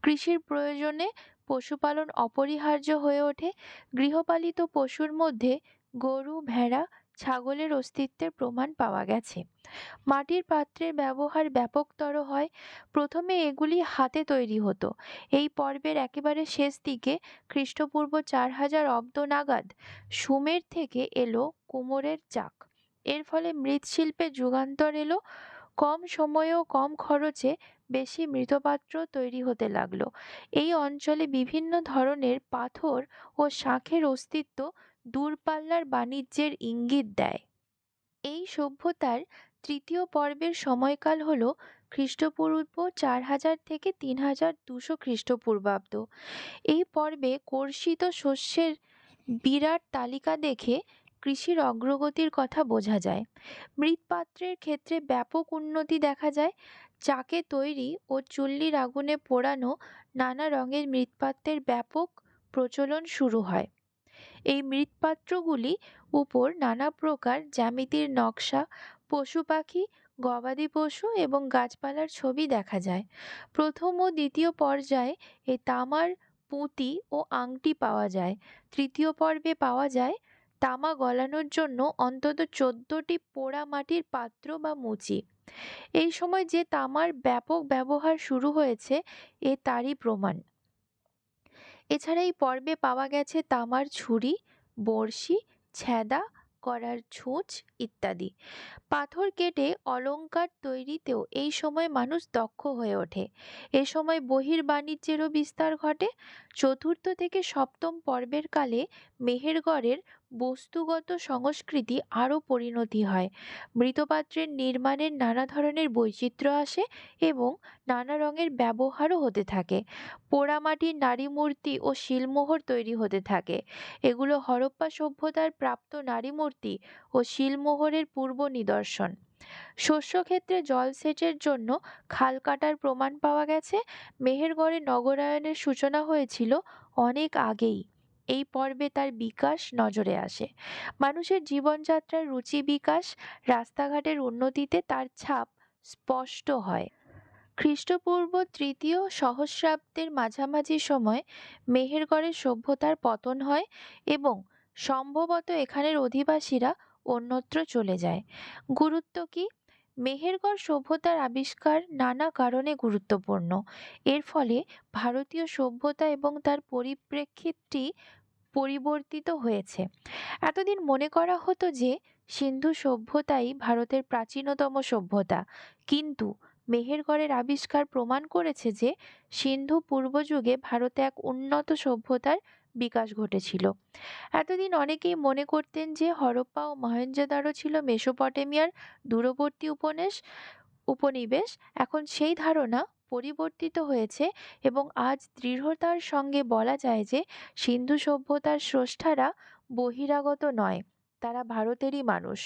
Speaker 1: কৃষির প্রয়োজনে পশুপালন অপরিহার্য হয়ে ওঠে। গৃহপালিত পশুর মধ্যে গরু, ভেড়া, ছাগলের অস্তিত্বের প্রমাণ পাওয়া গেছে। মাটির পাত্রের ব্যবহার ব্যাপকতর হয়। প্রথমে এগুলি হাতে তৈরি হতো। এই পর্বের একেবারে শেষ দিকে খ্রিস্টপূর্ব 4000 অব্দ নাগাদ সুমের থেকে এলো কুমোরের চাক। এর ফলে মৃৎশিল্পে যুগান্তর এলো। কম সময়ে ও কম খরচে বেশি মৃৎপাত্র তৈরি হতে লাগলো। এই অঞ্চলে বিভিন্ন ধরনের পাথর ও শাঁখের অস্তিত্ব দূরপাল্লার বাণিজ্যের ইঙ্গিত দেয়। এই সভ্যতার তৃতীয় পর্বের সময়কাল হল খ্রিস্টপূর্ব 4000 থেকে 3200 খ্রিস্টপূর্বাব্দ। এই পর্বে কর্ষিত শস্যের বিরাট তালিকা দেখে কৃষির অগ্রগতির কথা বোঝা যায়। মৃৎপাত্রের ক্ষেত্রে ব্যাপক উন্নতি দেখা যায়। চাকে তৈরি ও চুল্লির আগুনে পোড়ানো নানা রঙের মৃৎপাত্রের ব্যাপক প্রচলন শুরু হয়। এই মৃৎপাত্রগুলি উপর নানা প্রকার জ্যামিতির নকশা, পশু পাখি, গবাদি পশু এবং গাছপালার ছবি দেখা যায়। প্রথম ও দ্বিতীয় পর্যায়ে এই তামার পুঁতি ও আংটি পাওয়া যায়। তৃতীয় পর্বে পাওয়া যায় তামা গলানোর জন্য অন্তত 14টি পোড়া মাটির পাত্র বা মুচি। এই সময় যে তামার ব্যাপক ব্যবহার শুরু হয়েছে তারই প্রমাণ। এছাড়া এই পর্বে পাওয়া গেছে তামার ছুরি, বড়শি, ছেঁদা করার ছুঁচ ইত্যাদি। পাথর কেটে অলংকার তৈরিতেও এই সময় মানুষ দক্ষ হয়ে ওঠে। এ সময় বহির্বাণিজ্যেরও বিস্তার ঘটে। চতুর্থ থেকে সপ্তম পর্বের কালে মেহেরগড়ের বস্তুগত সংস্কৃতি আরও পরিণতি হয়। মৃৎপাত্রের নির্মাণের নানা ধরনের বৈচিত্র্য আসে এবং নানা রঙের ব্যবহারও হতে থাকে। পোড়ামাটির নারী মূর্তি ও শিলমোহর তৈরি হতে থাকে। এগুলো হরপ্পা সভ্যতার প্রাপ্ত নারী মূর্তি ও শিলমোহরের পূর্ব নিদর্শন। শস্যক্ষেত্রে জলসেচের জন্য খাল কাটার প্রমাণ পাওয়া গেছে। মেহেরগড়ে নগরায়নের সূচনা হয়েছিল অনেক আগেই। এই পর্বে তার বিকাশ নজরে আসে। মানুষের জীবনযাত্রার রুচি বিকাশ, রাস্তাঘাটের উন্নতিতে তার ছাপ স্পষ্ট হয়। খ্রিস্টপূর্ব তৃতীয় সহস্রাব্দের মাঝামাঝি সময় মেহেরগড়ের সভ্যতার পতন হয় এবং সম্ভবত এখানের অধিবাসীরা অন্যত্র চলে যায়। গুরুত্ব কি? মেহেরগড় সভ্যতার আবিষ্কার নানা কারণে গুরুত্বপূর্ণ। এর ফলে ভারতীয় সভ্যতা এবং তার পরিপ্রেক্ষিতটি পরিবর্তিত হয়েছে। এতদিন মনে করা হতো যে সিন্ধু সভ্যতাই ভারতের প্রাচীনতম সভ্যতা, কিন্তু মেহেরগড়ের আবিষ্কার প্রমাণ করেছে যে সিন্ধু পূর্বযুগে ভারতে এক উন্নত সভ্যতার বিকাশ ঘটেছিল। এতদিন অনেকেই মনে করতেন যে হরপ্পা ও মহেঞ্জোদারো ছিল মেসোপটেমিয়ার দূরবর্তী উপনিবেশ। এখন সেই ধারণা পরিবর্তিত হয়েছে এবং আজ দৃঢ়তার সঙ্গে বলা যায় যে সিন্ধু সভ্যতার স্রষ্টারা বহিরাগত নয়, তারা ভারতেরই মানুষ।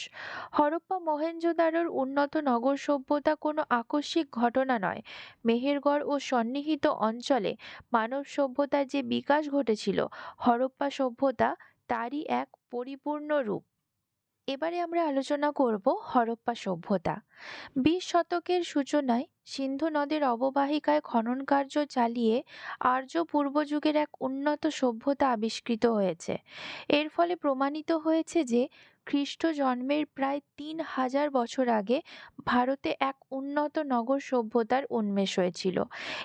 Speaker 1: হরপ্পা মহেঞ্জোদারোর উন্নত নগর সভ্যতা কোনো আকস্মিক ঘটনা নয়। মেহেরগড় ও সন্নিহিত অঞ্চলে মানব সভ্যতার যে বিকাশ ঘটেছিল, হরপ্পা সভ্যতা তারই এক পরিপূর্ণ রূপ। এবারে আমরা আলোচনা করব হরপ্পা সভ্যতা। 20 শতকের সূচনায় সিন্ধু নদের অববাহিকায় খনন কার্য চালিয়ে আর্য পূর্বযুগের এক উন্নত সভ্যতা আবিষ্কৃত হয়েছে। এর ফলে প্রমাণিত হয়েছে যে খ্রিস্ট জন্মের প্রায় 3000 বছর আগে ভারতে এক উন্নত নগর সভ্যতার উন্মেষ হয়েছিল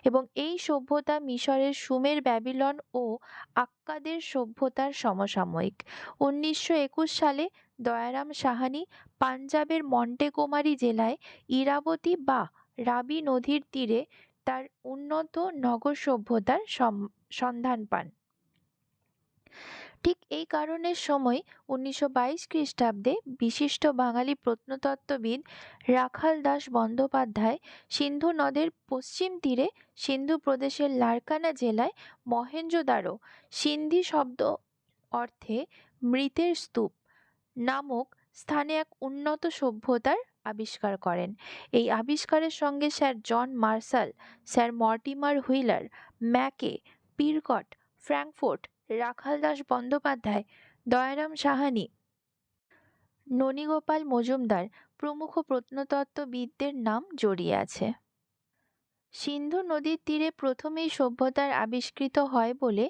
Speaker 1: এবং এই সভ্যতা মিশরের সুমের, ব্যাবিলন ও আক্কাদের সভ্যতার সমসাময়িক। 1921 সালে দয়ারাম সাহানি পাঞ্জাবের মন্টেগোমারি জেলায় ইরাবতী বা রাবি নদীর তীরে তার উন্নত নগর সভ্যতার সন্ধান পান। ঠিক এই কারণের সময় 1922 খ্রিস্টাব্দে বিশিষ্ট বাঙালি প্রত্নতত্ত্ববিদ রাখাল দাস বন্দ্যোপাধ্যায় সিন্ধু নদের পশ্চিম তীরে সিন্ধু প্রদেশের লারকানা জেলায় মহেঞ্জোদারো, সিন্ধি শব্দ অর্থে মৃতের স্তূপ নামক স্থানে এক উন্নত সভ্যতার আবিষ্কার করেন। এই আবিষ্কারের সঙ্গে sir John Marshall, sir Mortimer Wheeler, Mackay, Piggott, Frankfort, Rakhal Das Bandyopadhyay, Dayaram Sahni, Nanigopal Majumdar প্রমুখ প্রত্নতত্ত্ববিদদের নাম জড়িয়ে আছে। সিন্ধু নদীর তীরে প্রথম এই সভ্যতার আবিষ্কৃত হয় বলে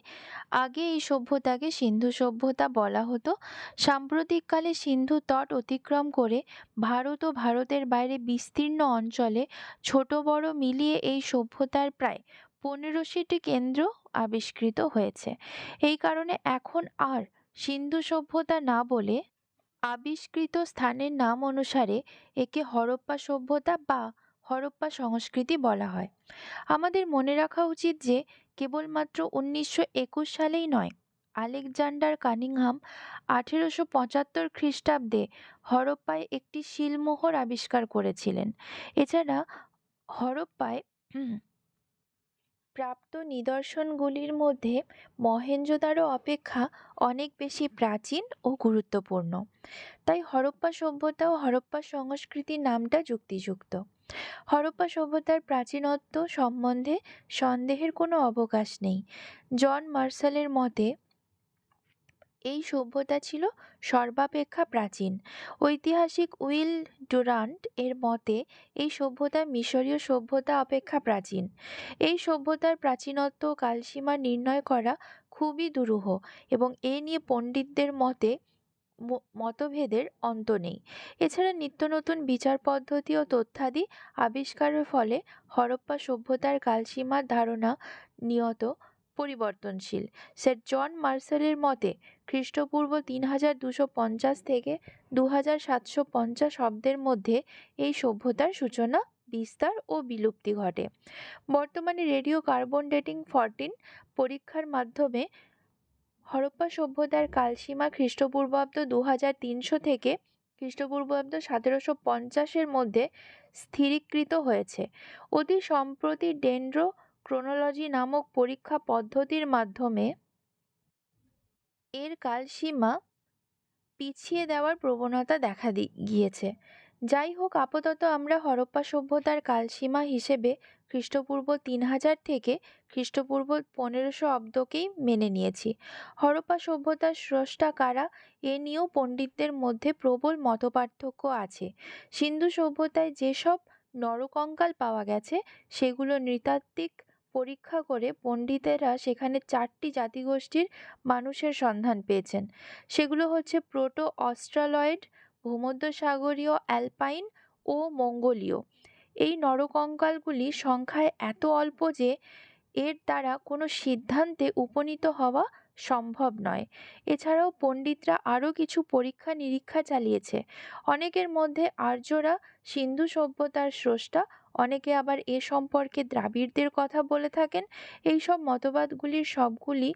Speaker 1: আগে এই সভ্যতাকে সিন্ধু সভ্যতা বলা হতো। সাম্প্রতিককালে সিন্ধু তট অতিক্রম করে ভারত ও ভারতের বাইরে বিস্তীর্ণ অঞ্চলে ছোট বড় মিলিয়ে এই সভ্যতার প্রায় 1500টি কেন্দ্র আবিষ্কৃত হয়েছে। এই কারণে এখন আর সিন্ধু সভ্যতা না বলে আবিষ্কৃত স্থানের নাম অনুসারে একে হরপ্পা সভ্যতা বা হরপ্পা সংস্কৃতি বলা হয়। আমাদের মনে রাখা উচিত যে কেবলমাত্র 1921 সালেই নয়, আলেকজান্ডার কানিংহাম 1875 খ্রিস্টাব্দে হরপ্পায় একটি শিলমোহর আবিষ্কার করেছিলেন। এছাড়া হরপ্পায় প্রাপ্ত নিদর্শনগুলির মধ্যে মহেঞ্জোদারো অপেক্ষা অনেক বেশি প্রাচীন ও গুরুত্বপূর্ণ। তাই হরপ্পা সভ্যতা ও হরপ্পা সংস্কৃতি নামটা যুক্তিযুক্ত। হরপ্পা সভ্যতার প্রাচীনত্ব সম্বন্ধে সন্দেহের কোনো অবকাশ নেই। জন মার্শালের মতে এই সভ্যতা ছিল সর্বাপেক্ষা প্রাচীন। ঐতিহাসিক উইল ডুরান্ট এর মতে এই সভ্যতা মিশরীয় সভ্যতা অপেক্ষা প্রাচীন। এই সভ্যতার প্রাচীনত্ব ও কালসীমা নির্ণয় করা খুবই দুরূহ এবং এ নিয়ে পণ্ডিতদের মতভেদের অন্ত নেই। এছাড়া নিত্য নতুন বিচার পদ্ধতি ও তথ্যাদি আবিষ্কারের ফলে হরপ্পা সভ্যতার কালসীমার ধারণা নিয়ত পরিবর্তনশীল। স্যার জন মার্শালের মতে খ্রিস্টপূর্ব 3250 থেকে 2750 অব্দের মধ্যে এই সভ্যতার সূচনা, বিস্তার ও বিলুপ্তি ঘটে। বর্তমানে রেডিও কার্বন ডেটিং 14 পরীক্ষার মাধ্যমে হরপ্পা সভ্যতার কালসীমা খ্রিস্টপূর্বাব্দ 2300 থেকে খ্রিস্টপূর্বাব্দ 1750 মধ্যে স্থিরীকৃত হয়েছে। অতি সম্প্রতি ডেনড্রো ক্রোনোলজি নামক পরীক্ষা পদ্ধতির মাধ্যমে এর কালসীমা পিছিয়ে দেওয়ার প্রবণতা দেখা গিয়েছে। যাই হোক, আপাতত আমরা হরপ্পা সভ্যতার কালসীমা হিসেবে খ্রিস্টপূর্ব 3000 থেকে খ্রিস্টপূর্ব 1500 অব্দকেই মেনে নিয়েছি। হরপ্পা সভ্যতার স্রষ্টা কারা এ নিয়েও পণ্ডিতদের মধ্যে প্রবল মতপার্থক্য আছে। সিন্ধু সভ্যতায় যেসব নরকঙ্কাল পাওয়া গেছে সেগুলো নৃতাত্ত্বিক পরীক্ষা করে পণ্ডিতেরা সেখানে 4টি জাতিগোষ্ঠীর মানুষের সন্ধান পেয়েছেন। সেগুলো হচ্ছে প্রোটো অস্ট্রালয়েড, ভূমধ্যসাগরীয় অ্যালপাইন ও মঙ্গোলীয়। এই নরকঙ্কালগুলি সংখ্যায় এত অল্প যে এর দ্বারা কোনো সিদ্ধান্তে উপনীত হওয়া সম্ভব নয়। এছাড়াও পণ্ডিতরা আরও কিছু পরীক্ষা নিরীক্ষা চালিয়েছে। অনেকের মধ্যে আর্যরা সিন্ধু সভ্যতার স্রষ্টা, অনেকে আবার এ সম্পর্কে দ্রাবিড়দের কথা বলে থাকেন। এই সব মতবাদগুলির সবগুলি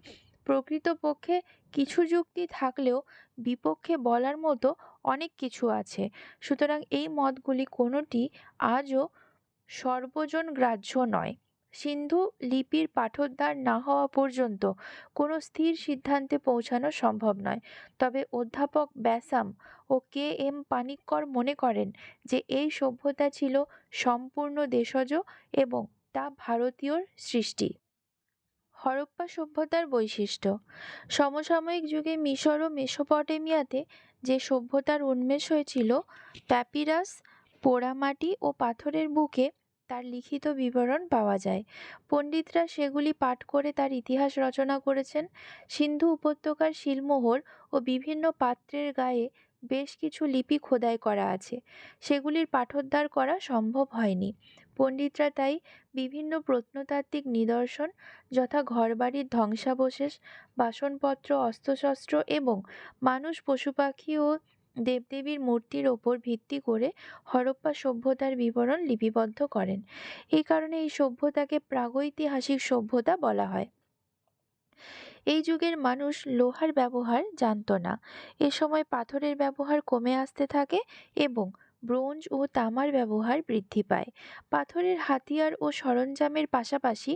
Speaker 1: প্রকৃতপক্ষে কিছু যুক্তি থাকলেও বিপক্ষে বলার মতো অনেক কিছু আছে। সুতরাং এই মতগুলি কোনোটি আজও সর্বজন গ্রাহ্য নয়। সিন্ধু লিপির পাঠোদ্ধার না হওয়া পর্যন্ত কোনো স্থির সিদ্ধান্তে পৌঁছানো সম্ভব নয়। তবে অধ্যাপক ব্যাসাম ও কে এম পানিক্কর মনে করেন যে এই সভ্যতা ছিল সম্পূর্ণ দেশজ এবং তা ভারতীয়র সৃষ্টি। হরপ্পা সভ্যতার বৈশিষ্ট্য। সমসাময়িক যুগে মিশর ও মেসোপটেমিয়াতে যে সভ্যতার উন্মেষ হয়েছিল, প্যাপিরাস, পোড়ামাটি ও পাথরের বুকে তার লিখিত বিবরণ পাওয়া যায়। পণ্ডিতরা সেগুলি পাঠ করে তার ইতিহাস রচনা করেছেন। সিন্ধু উপত্যকার শিলমোহর ও বিভিন্ন পাত্রের গায়ে বেশ কিছু লিপি খোদাই করা আছে, সেগুলির পাঠোদ্ধার করা সম্ভব হয়নি। পণ্ডিতরা তাই বিভিন্ন প্রত্নতাত্ত্বিক নিদর্শন, যথা ঘরবাড়ির ধ্বংসাবশেষ, বাসনপত্র, অস্ত্রশস্ত্র এবং মানুষ, পশুপাখি ও দেবদেবীর মূর্তির ওপর ভিত্তি করে হরপ্পা সভ্যতার বিবরণ লিপিবদ্ধ করেন। এই কারণে এই সভ্যতাকে প্রাগৈতিহাসিক সভ্যতা বলা হয়। এই যুগের মানুষ লোহার ব্যবহার জানত না। এ সময় পাথরের ব্যবহার কমে আসতে থাকে এবং ব্রোঞ্জ ও তামার ব্যবহার বৃদ্ধি পায়। পাথরের হাতিয়ার ও সরঞ্জামের পাশাপাশি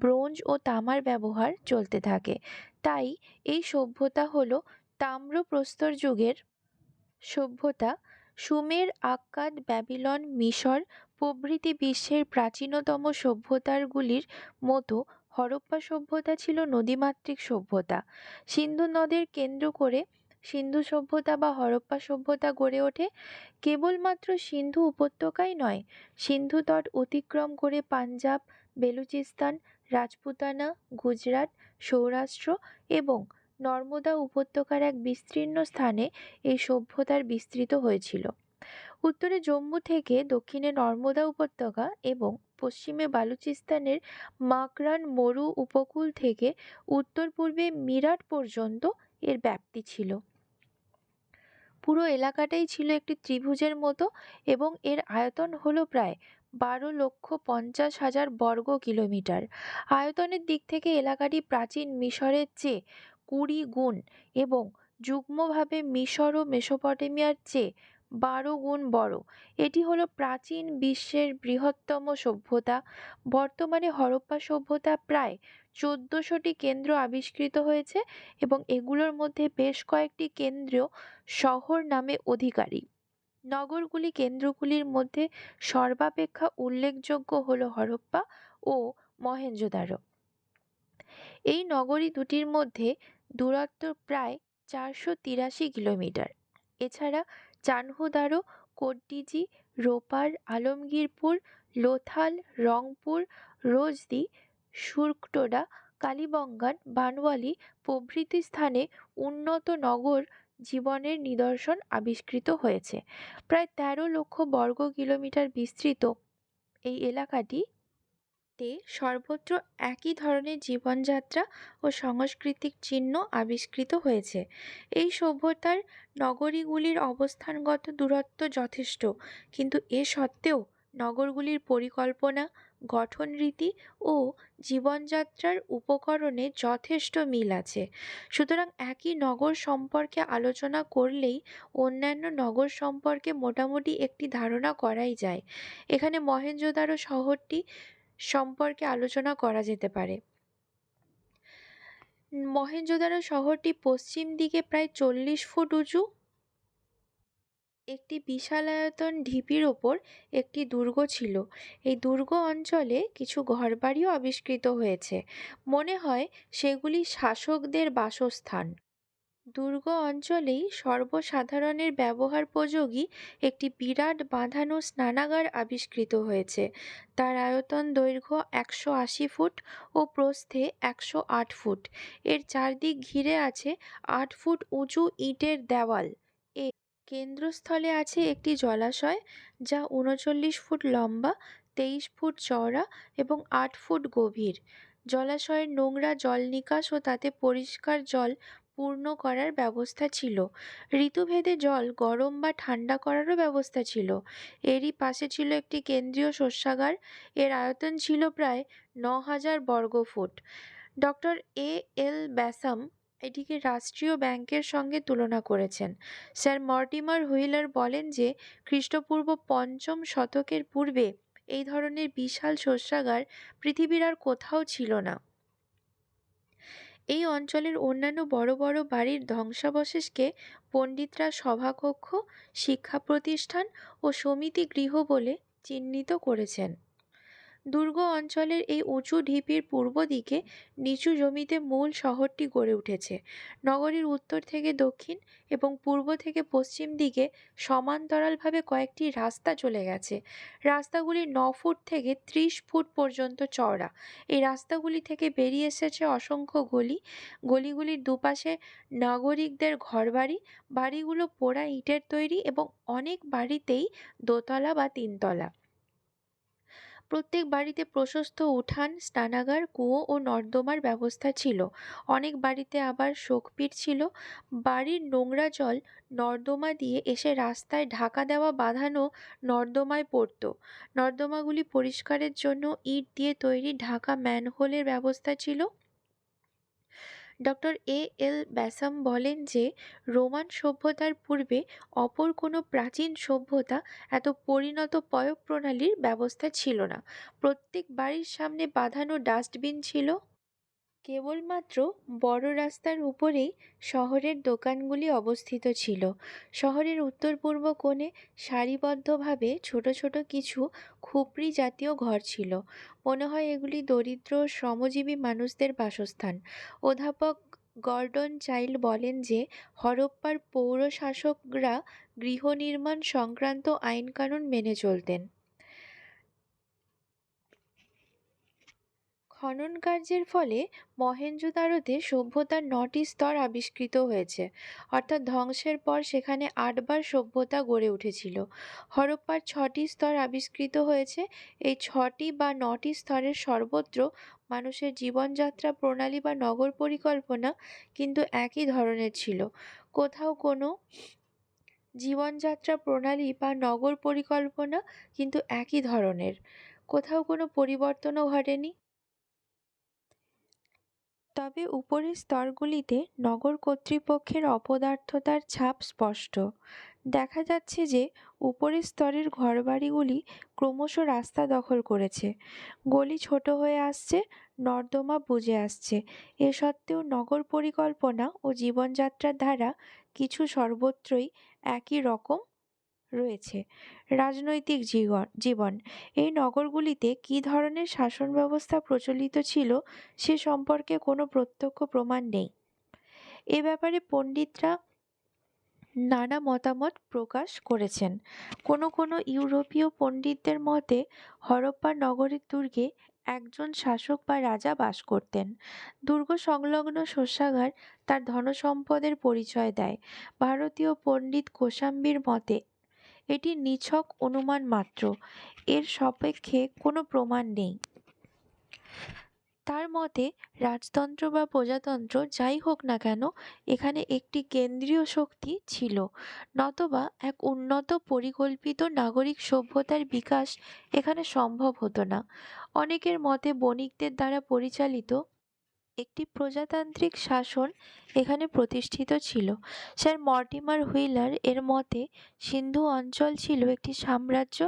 Speaker 1: ব্রোঞ্জ ও তামার ব্যবহার চলতে থাকে। তাই এই সভ্যতা হলো তাম্রপ্রস্তর যুগের সভ্যতা। সুমের, আক্কাদ, ব্যাবিলন, মিশর প্রভৃতি বিশ্বের প্রাচীনতম সভ্যতাগুলির মতো হরপ্পা সভ্যতা ছিল নদীমাতৃক সভ্যতা। সিন্ধু নদের কেন্দ্র করে সিন্ধু সভ্যতা বা হরপ্পা সভ্যতা গড়ে ওঠে। কেবলমাত্র সিন্ধু উপত্যকাই নয়, সিন্ধু তট অতিক্রম করে পাঞ্জাব, বেলুচিস্তান, রাজপুতানা, গুজরাট, সৌরাষ্ট্র এবং নর্মদা উপত্যকার এক বিস্তীর্ণ স্থানে এই সভ্যতার বিস্তৃত হয়েছিল। উত্তরে জম্মু থেকে দক্ষিণে নর্মদা উপত্যকা এবং পশ্চিমে বালুচিস্তানের মাকরান মরু উপকূল থেকে উত্তর পূর্বে মিরাট পর্যন্ত এর ব্যাপ্তি ছিল। পুরো এলাকাটাই ছিল একটি ত্রিভুজের মতো এবং এর আয়তন হলো প্রায় 12,50,000 বর্গ কিলোমিটার। আয়তনের দিক থেকে এলাকাটি প্রাচীন মিশরের চেয়ে 20 গুণ এবং যুগ্মভাবে মিশর ও মেসোপটেমিয়ার চেয়ে 12 গুণ বড়। এটি হলো প্রাচীন বিশ্বের বৃহত্তম সভ্যতা। বর্তমানে হরপ্পা সভ্যতা প্রায় 1400টি কেন্দ্র আবিষ্কৃত হয়েছে এবং এগুলোর মধ্যে বেশ কয়েকটি কেন্দ্র শহর নামে অধিকারী। নগরগুলি কেন্দ্রগুলির মধ্যে সর্বাপেক্ষা উল্লেখযোগ্য হল হরপ্পা ও মহেঞ্জোদারো। এই নগরী দুটির মধ্যে দূরত্ব প্রায় 483 কিলোমিটার। এছাড়া চানহুদারো, কোটডিজি, রোপার, আলমগীরপুর, লোথাল, রংপুর, রোজদি, সুরকটোডা, কালীবঙ্গান, বানওয়ালি প্রভৃতি স্থানে উন্নত নগর জীবনের নিদর্শন আবিষ্কৃত হয়েছে। প্রায় 13 লক্ষ বর্গ কিলোমিটার বিস্তৃত এই এলাকাটি সর্বত্র একই ধরনের জীবনযাত্রা ও সাংস্কৃতিক চিহ্ন আবিষ্কৃত হয়েছে। এই সভ্যতার নগরীগুলির অবস্থানগত দূরত্ব যথেষ্ট, কিন্তু এ সত্ত্বেও নগরগুলির পরিকল্পনা, গঠনরীতি ও জীবনযাত্রার উপকরণে যথেষ্ট মিল আছে। সুতরাং একই নগর সম্পর্কে আলোচনা করলেই অন্যান্য নগর সম্পর্কে মোটামুটি একটি ধারণা করাই যায়। এখানে মহেঞ্জোদারো শহরটি সম্পর্কে আলোচনা করা যেতে পারে। মহেঞ্জোদারো শহরটি পশ্চিম দিকে প্রায় 40 ফুট উঁচু একটি বিশালায়তন ঢিপির ওপর একটি দুর্গ ছিল। এই দুর্গ অঞ্চলে কিছু ঘরবাড়িও আবিষ্কৃত হয়েছে। মনে হয় সেগুলি শাসকদের বাসস্থান। দুর্গ অঞ্চলেই সর্বসাধারণের ব্যবহারোপযোগী একটি বিরাট বাঁধানো স্নানাগার আবিষ্কৃত হয়েছে। তার আয়তন দৈর্ঘ্য 180 ফুট ও প্রস্থে 108 ফুট। এর চারদিক ঘিরে আছে 8 ফুট উঁচু ইটের দেওয়াল। এর কেন্দ্রস্থলে আছে একটি জলাশয় যা 39 ফুট লম্বা, 23 ফুট চওড়া এবং 8 ফুট গভীর। জলাশয়ের নোংরা জল নিকাশ ও তাতে পরিষ্কার জল পূর্ণ করার ব্যবস্থা ছিল। ঋতুভেদে জল গরম বা ঠান্ডা করারও ব্যবস্থা ছিল। এরই পাশে ছিল একটি কেন্দ্রীয় শস্যাগার। এর আয়তন ছিল প্রায় 9,000 বর্গ ফুট। ডক্টর এল ব্যাসাম এটিকে রাষ্ট্রীয় ব্যাংকের সঙ্গে তুলনা করেছেন। স্যার মর্টিমার হুইলার বলেন যে খ্রিস্টপূর্ব 5ম শতকের পূর্বে এই ধরনের বিশাল শস্যাগার পৃথিবীর আর কোথাও ছিল না। এই অঞ্চলের অন্যান্য বড় বড় বাড়ির ধ্বংসাবশেষকে পণ্ডিতরা সভাকক্ষ, শিক্ষা প্রতিষ্ঠান ও সমিতি গৃহ বলে চিহ্নিত করেছেন। দুর্গ অঞ্চলের এই উঁচু ঢিপির পূর্ব দিকে নিচু জমিতে মূল শহরটি গড়ে উঠেছে। নগরীর উত্তর থেকে দক্ষিণ এবং পূর্ব থেকে পশ্চিম দিকে সমান্তরালভাবে কয়েকটি রাস্তা চলে গেছে। রাস্তাগুলি 9 ফুট থেকে 30 ফুট পর্যন্ত চওড়া। এই রাস্তাগুলি থেকে বেরিয়ে এসেছে অসংখ্য গলি। গলিগুলির দুপাশে নাগরিকদের ঘরবাড়ি। বাড়িগুলো পোড়া ইটের তৈরি এবং অনেক বাড়িতেই দোতলা বা তিনতলা। প্রত্যেক বাড়িতে প্রশস্ত উঠান, স্নানাগার, কুয়ো ও নর্দমার ব্যবস্থা ছিল। অনেক বাড়িতে আবার শোকপীঠ ছিল। বাড়ির নোংরা জল নর্দমা দিয়ে এসে রাস্তায় ঢাকা দেওয়া বাঁধানো নর্দমায় পড়ত। নর্দমাগুলি পরিষ্কারের জন্য ইট দিয়ে তৈরি ঢাকা ম্যানহোলের ব্যবস্থা ছিল। ডক্টর এল ব্যাসাম বলেন যে রোমান সভ্যতার পূর্বে অপর কোনো প্রাচীন সভ্যতা এত পরিণত পয়ঃ প্রণালীর ব্যবস্থা ছিল না। প্রত্যেক বাড়ির সামনে বাঁধানো ডাস্টবিন ছিল। কেবলমাত্র বড় রাস্তার উপরেই শহরের দোকানগুলি অবস্থিত ছিল। শহরের উত্তর পূর্ব কোণে সারিবদ্ধভাবে ছোট ছোট কিছু খুপরি জাতীয় ঘর ছিল। মনে হয় এগুলি দরিদ্র শ্রমজীবী মানুষদের বাসস্থান। অধ্যাপক গর্ডন চাইল্ড বলেন যে হরপ্পার পৌর শাসকরা গৃহ নির্মাণ সংক্রান্ত আইনকানুন মেনে চলতেন। খনন কার্যের ফলে মহেঞ্জোদারোতে সভ্যতার ৯টি স্তর আবিষ্কৃত হয়েছে, অর্থাৎ ধ্বংসের পর সেখানে ৮বার সভ্যতা গড়ে উঠেছিল। হরপ্পার ৬টি স্তর আবিষ্কৃত হয়েছে। এই ৬টি বা ৯টি স্তরের সর্বত্র মানুষের জীবনযাত্রা প্রণালী বা নগর পরিকল্পনা কিন্তু একই ধরনের ছিল। কোথাও কোনো জীবনযাত্রা প্রণালী বা নগর পরিকল্পনা কিন্তু একই ধরনের, কোথাও কোনো পরিবর্তনও ঘটেনি। তবে উপরের স্তরগুলিতে নগর কর্তৃপক্ষের অপদার্থতার ছাপ স্পষ্ট। দেখা যাচ্ছে যে উপরের স্তরের ঘরবাড়িগুলি ক্রমশ রাস্তা দখল করেছে, গলি ছোট হয়ে আসছে, নর্দমা বুজে আসছে। এ সত্ত্বেও নগর পরিকল্পনা ও জীবনযাত্রার ধারা কিছু সর্বত্রই একই রকম রয়েছে। রাজনৈতিক জীবন এই নগরগুলিতে কী ধরনের শাসন ব্যবস্থা প্রচলিত ছিল সে সম্পর্কে কোনো প্রত্যক্ষ প্রমাণ নেই। এ ব্যাপারে পণ্ডিতরা নানা মতামত প্রকাশ করেছেন। কোনো কোনো ইউরোপীয় পণ্ডিতদের মতে হরপ্পা নগরের দুর্গে একজন শাসক বা রাজা বাস করতেন। দুর্গ সংলগ্ন শস্যাগার তার ধনসম্পদের পরিচয় দেয়। ভারতীয় পণ্ডিত কোশাম্বীর মতে এটি নিছক অনুমান মাত্র, এর সাপেক্ষে কোনো প্রমাণ নেই। তার মতে রাজতন্ত্র বা প্রজাতন্ত্র যাই হোক না কেন, এখানে একটি কেন্দ্রীয় শক্তি ছিল, নতবা এক উন্নত পরিকল্পিত নাগরিক সভ্যতার বিকাশ এখানে সম্ভব হতো না। অনেকের মতে বণিকদের দ্বারা পরিচালিত একটি প্রজাতান্ত্রিক শাসন এখানে প্রতিষ্ঠিত ছিল। স্যার মর্টিমার হুইলার এর মতে সিন্ধু অঞ্চল ছিল একটি সাম্রাজ্য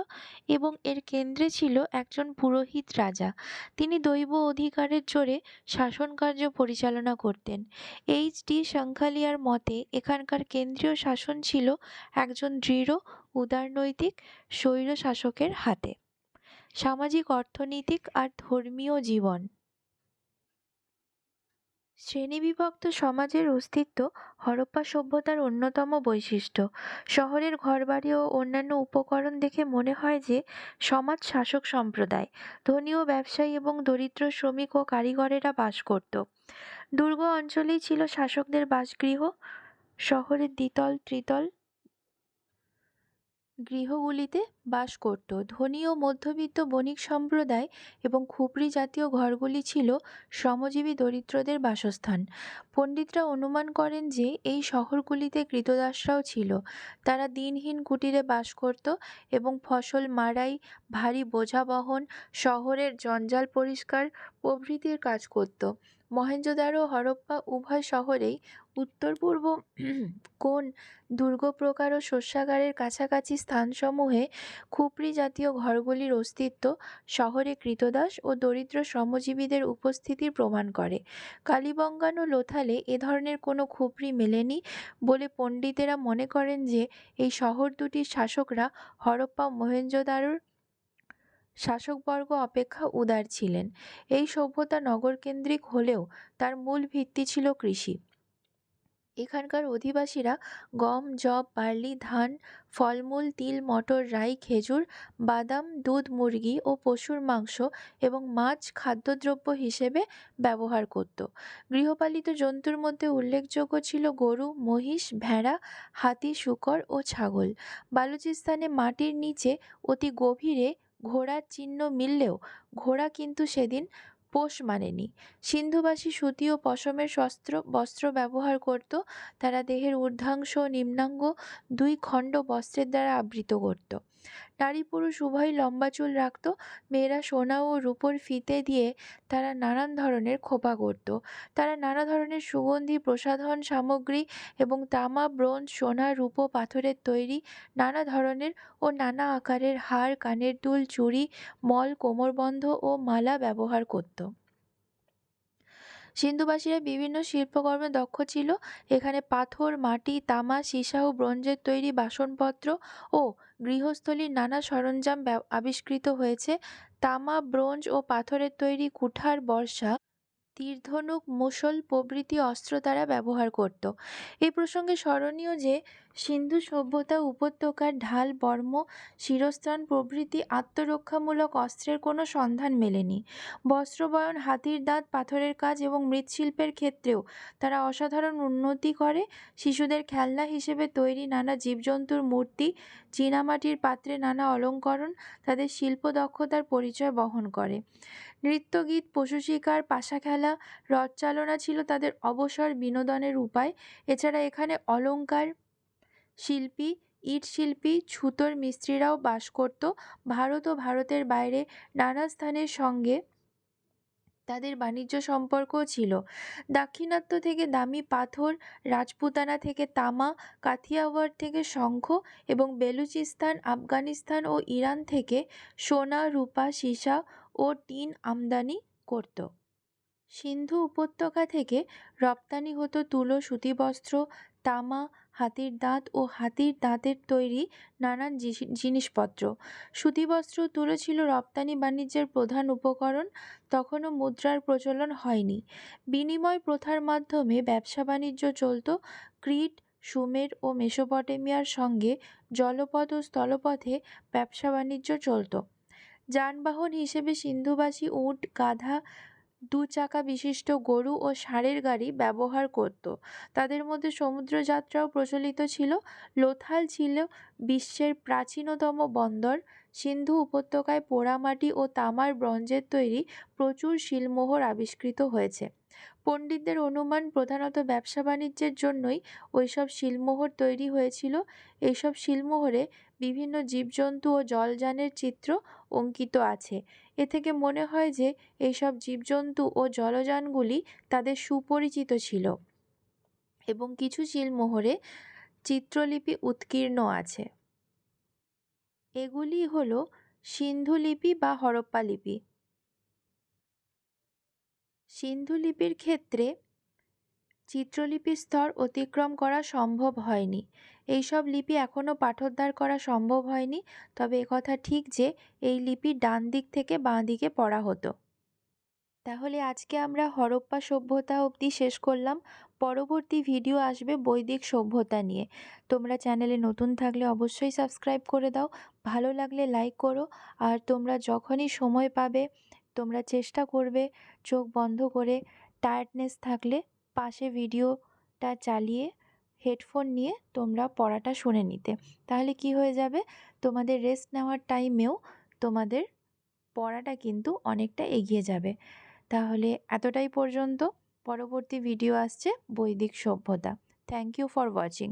Speaker 1: এবং এর কেন্দ্রে ছিল একজন পুরোহিত রাজা। তিনি দৈব অধিকারের জোরে শাসনকার্য পরিচালনা করতেন। এইচ.ডি. সাংখালিয়ার মতে এখানকার কেন্দ্রীয় শাসন ছিল একজন দৃঢ় উদারনৈতিক স্বৈর শাসকের হাতে। সামাজিক, অর্থনৈতিক আর ধর্মীয় জীবন। শ্রেণীবিভক্ত সমাজের অস্তিত্ব হরপ্পা সভ্যতার অন্যতম বৈশিষ্ট্য। শহরের ঘরবাড়ি ও অন্যান্য উপকরণ দেখে মনে হয় যে সমাজ শাসক সম্প্রদায়, ধনী ও ব্যবসায়ী এবং দরিদ্র শ্রমিক ও কারিগরেরা বাস করত। দুর্গ অঞ্চলেই ছিল শাসকদের বাসগৃহ। শহরের দ্বিতল ত্রিতল গৃহগুলিতে বাস করত ধনী ও মধ্যবিত্ত বণিক সম্প্রদায় এবং খুপরি জাতীয় ঘরগুলি ছিল শ্রমজীবী দরিদ্রদের বাসস্থান। পণ্ডিতরা অনুমান করেন যে এই শহরগুলিতে ক্রীতদাসরাও ছিল। তারা দিনহীন কুটিরে বাস করত এবং ফসল মাড়াই, ভারী বোঝা বহন, শহরের জঞ্জাল পরিষ্কার প্রভৃতির কাজ করত। মহেঞ্জোদারো ও হরপ্পা উভয় শহরেই উত্তর পূর্ব কোণ দুর্গ প্রকার ও শস্যাগারের কাছাকাছি স্থানসমূহে খুপরি জাতীয় ঘরগুলির অস্তিত্ব শহরে ক্রীতদাস ও দরিদ্র শ্রমজীবীদের উপস্থিতির প্রমাণ করে। কালীবঙ্গান ও লোথালে এ ধরনের কোনো খুপরি মেলেনি বলে পণ্ডিতেরা মনে করেন যে এই শহর দুটির শাসকরা হরপ্পা ও মহেঞ্জোদারোর শাসকবর্গ অপেক্ষা উদার ছিলেন। এই সভ্যতা নগরকেন্দ্রিক হলেও তার মূল ভিত্তি ছিল কৃষি। এখানকার অধিবাসীরা গম, যব, বার্লি, ধান, ফলমূল, তিল, মটর, রাই, খেজুর, বাদাম, দুধ, মুরগি ও পশুর মাংস এবং মাছ খাদ্যদ্রব্য হিসেবে ব্যবহার করত। গৃহপালিত জন্তুর মধ্যে উল্লেখযোগ্য ছিল গরু, মহিষ, ভেড়া, হাতি, শূকর ও ছাগল। বালুচিস্তানে মাটির নিচে অতি গভীরে ঘোড়ার চিহ্ন মিললেও ঘোড়া কিন্তু সেদিন পোষ মানেনি। সিন্ধুবাসী সুতি ও পশমের বস্ত্র ব্যবহার করত। তারা দেহের ঊর্ধ্বাংশ ও নিম্নাঙ্গ দুই খণ্ড বস্ত্রের দ্বারা আবৃত করত। নারী পুরুষ উভয়ই লম্বা চুল রাখত। মেয়েরা সোনা ও রূপোর ফিতে দিয়ে তারা নানান ধরনের খোঁপা করত। তারা নানা ধরনের সুগন্ধি প্রসাধন সামগ্রী এবং তামা, ব্রোঞ্জ, সোনা, রূপো, পাথরের তৈরি নানা ধরনের ও নানা আকারের হার, কানের দুল, চুড়ি, মল, কোমরবন্ধ ও মালা ব্যবহার করত। সিন্ধুবাসীরা বিভিন্ন শিল্পকর্মে দক্ষ ছিল। এখানে পাথর, মাটি, তামা, সীসা ও ব্রোঞ্জের তৈরি বাসনপত্র ও গৃহস্থলীর নানা সরঞ্জাম আবিষ্কৃত হয়েছে। তামা, ব্রোঞ্জ ও পাথরের তৈরি কুঠার, বর্শা, তীর, ধনুক, মুষল প্রভৃতি অস্ত্র তারা ব্যবহার করত। এই প্রসঙ্গে স্মরণীয় যে সিন্ধু সভ্যতা উপত্যকার ঢাল, বর্ম, শিরস্ত্রাণ প্রভৃতি আত্মরক্ষামূলক অস্ত্রের কোনো সন্ধান মেলেনি। বস্ত্রবয়ন, হাতির দাঁত, পাথরের কাজ এবং মৃৎশিল্পের ক্ষেত্রেও তারা অসাধারণ উন্নতি করে। শিশুদের খেলনা হিসেবে তৈরি নানা জীবজন্তুর মূর্তি, চীনামাটির পাত্রে নানা অলঙ্করণ তাদের শিল্প দক্ষতার পরিচয় বহন করে। নৃত্য, গীত, পশু শিকার, পাশা খেলা, রথ চালনা ছিল তাদের অবসর বিনোদনের উপায়। এছাড়া এখানে অলঙ্কার শিল্পী, ইট শিল্পী, ছুতোর মিস্ত্রিরাও বাস করত। ভারত ও ভারতের বাইরে নানা স্থানের সঙ্গে তাদের বাণিজ্য সম্পর্কও ছিল। দাক্ষিণাত্য থেকে দামি পাথর, রাজপুতানা থেকে তামা, কাথিয়াওয়াড় থেকে শঙ্খ এবং বেলুচিস্তান, আফগানিস্তান ও ইরান থেকে সোনা, রূপা, সীসা ও টিন আমদানি করত। সিন্ধু উপত্যকা থেকে রপ্তানি হতো তুলো, সুতিবস্ত্র, তামা, হাতির দাঁত ও হাতির দাঁতের তৈরি নানান জিনিসপত্র। সুতিবস্ত্র, তুলো ছিল রপ্তানি বাণিজ্যের প্রধান উপকরণ। তখনও মুদ্রার প্রচলন হয়নি। বিনিময় প্রথার মাধ্যমে ব্যবসা বাণিজ্য চলত। ক্রিট, সুমের ও মেসোপটেমিয়ার সঙ্গে জলপথ ও স্থলপথে ব্যবসা বাণিজ্য চলত। যানবাহন হিসেবে সিন্ধুবাসী উট, গাধা, 2 চাকা বিশিষ্ট গরু ও ষাঁড়ের গাড়ি ব্যবহার করত। তাদের মধ্যে সমুদ্রযাত্রাও প্রচলিত ছিল। লোথাল ছিল বিশ্বের প্রাচীনতম বন্দর। সিন্ধু উপত্যকায় পোড়ামাটি ও তামার ব্রোঞ্জের তৈরি প্রচুর শিলমোহর আবিষ্কৃত হয়েছে। পণ্ডিতদের অনুমান প্রধানত ব্যবসা বাণিজ্যের জন্যই ওইসব শিলমোহর তৈরি হয়েছিল। এইসব শিলমোহরে বিভিন্ন জীবজন্তু ও জলযানের চিত্র অঙ্কিত আছে। এ থেকে মনে হয় যে এইসব জীবজন্তু ও জলযানগুলি তাদের সুপরিচিত ছিল এবং কিছু শিলমোহরে চিত্রলিপি উৎকীর্ণ আছে। এগুলি হলো সিন্ধু লিপি বা হরপ্পা লিপি। সিন্ধু লিপির ক্ষেত্রে চিত্রলিপির স্তর অতিক্রম করা সম্ভব হয়নি। এইসব লিপি এখনও পাঠোদ্ধার করা সম্ভব হয়নি। তবে একথা ঠিক যে এই লিপি ডান দিক থেকে বাঁ দিকে পড়া হতো। তাহলে আজকে আমরা হরপ্পা সভ্যতা অবধি শেষ করলাম। পরবর্তী ভিডিও আসবে বৈদিক সভ্যতা নিয়ে। তোমরা চ্যানেলে নতুন থাকলে অবশ্যই সাবস্ক্রাইব করে দাও, ভালো লাগলে লাইক করো। আর তোমরা যখনই সময় পাবে তোমরা চেষ্টা করবে চোখ বন্ধ করে, টায়ার্ডনেস থাকলে পাশে ভিডিওটা চালিয়ে হেডফোন নিয়ে তোমরা পড়াটা শুনে নিতে। তাহলে কি হয়ে যাবে, তোমাদের রেস্ট নেওয়ার টাইমেও তোমাদের পড়াটা কিন্তু অনেকটা এগিয়ে যাবে। তাহলে এতটাই পর্যন্ত। পরবর্তী ভিডিও আসছে বৈদিক সভ্যতা। Thank you for watching.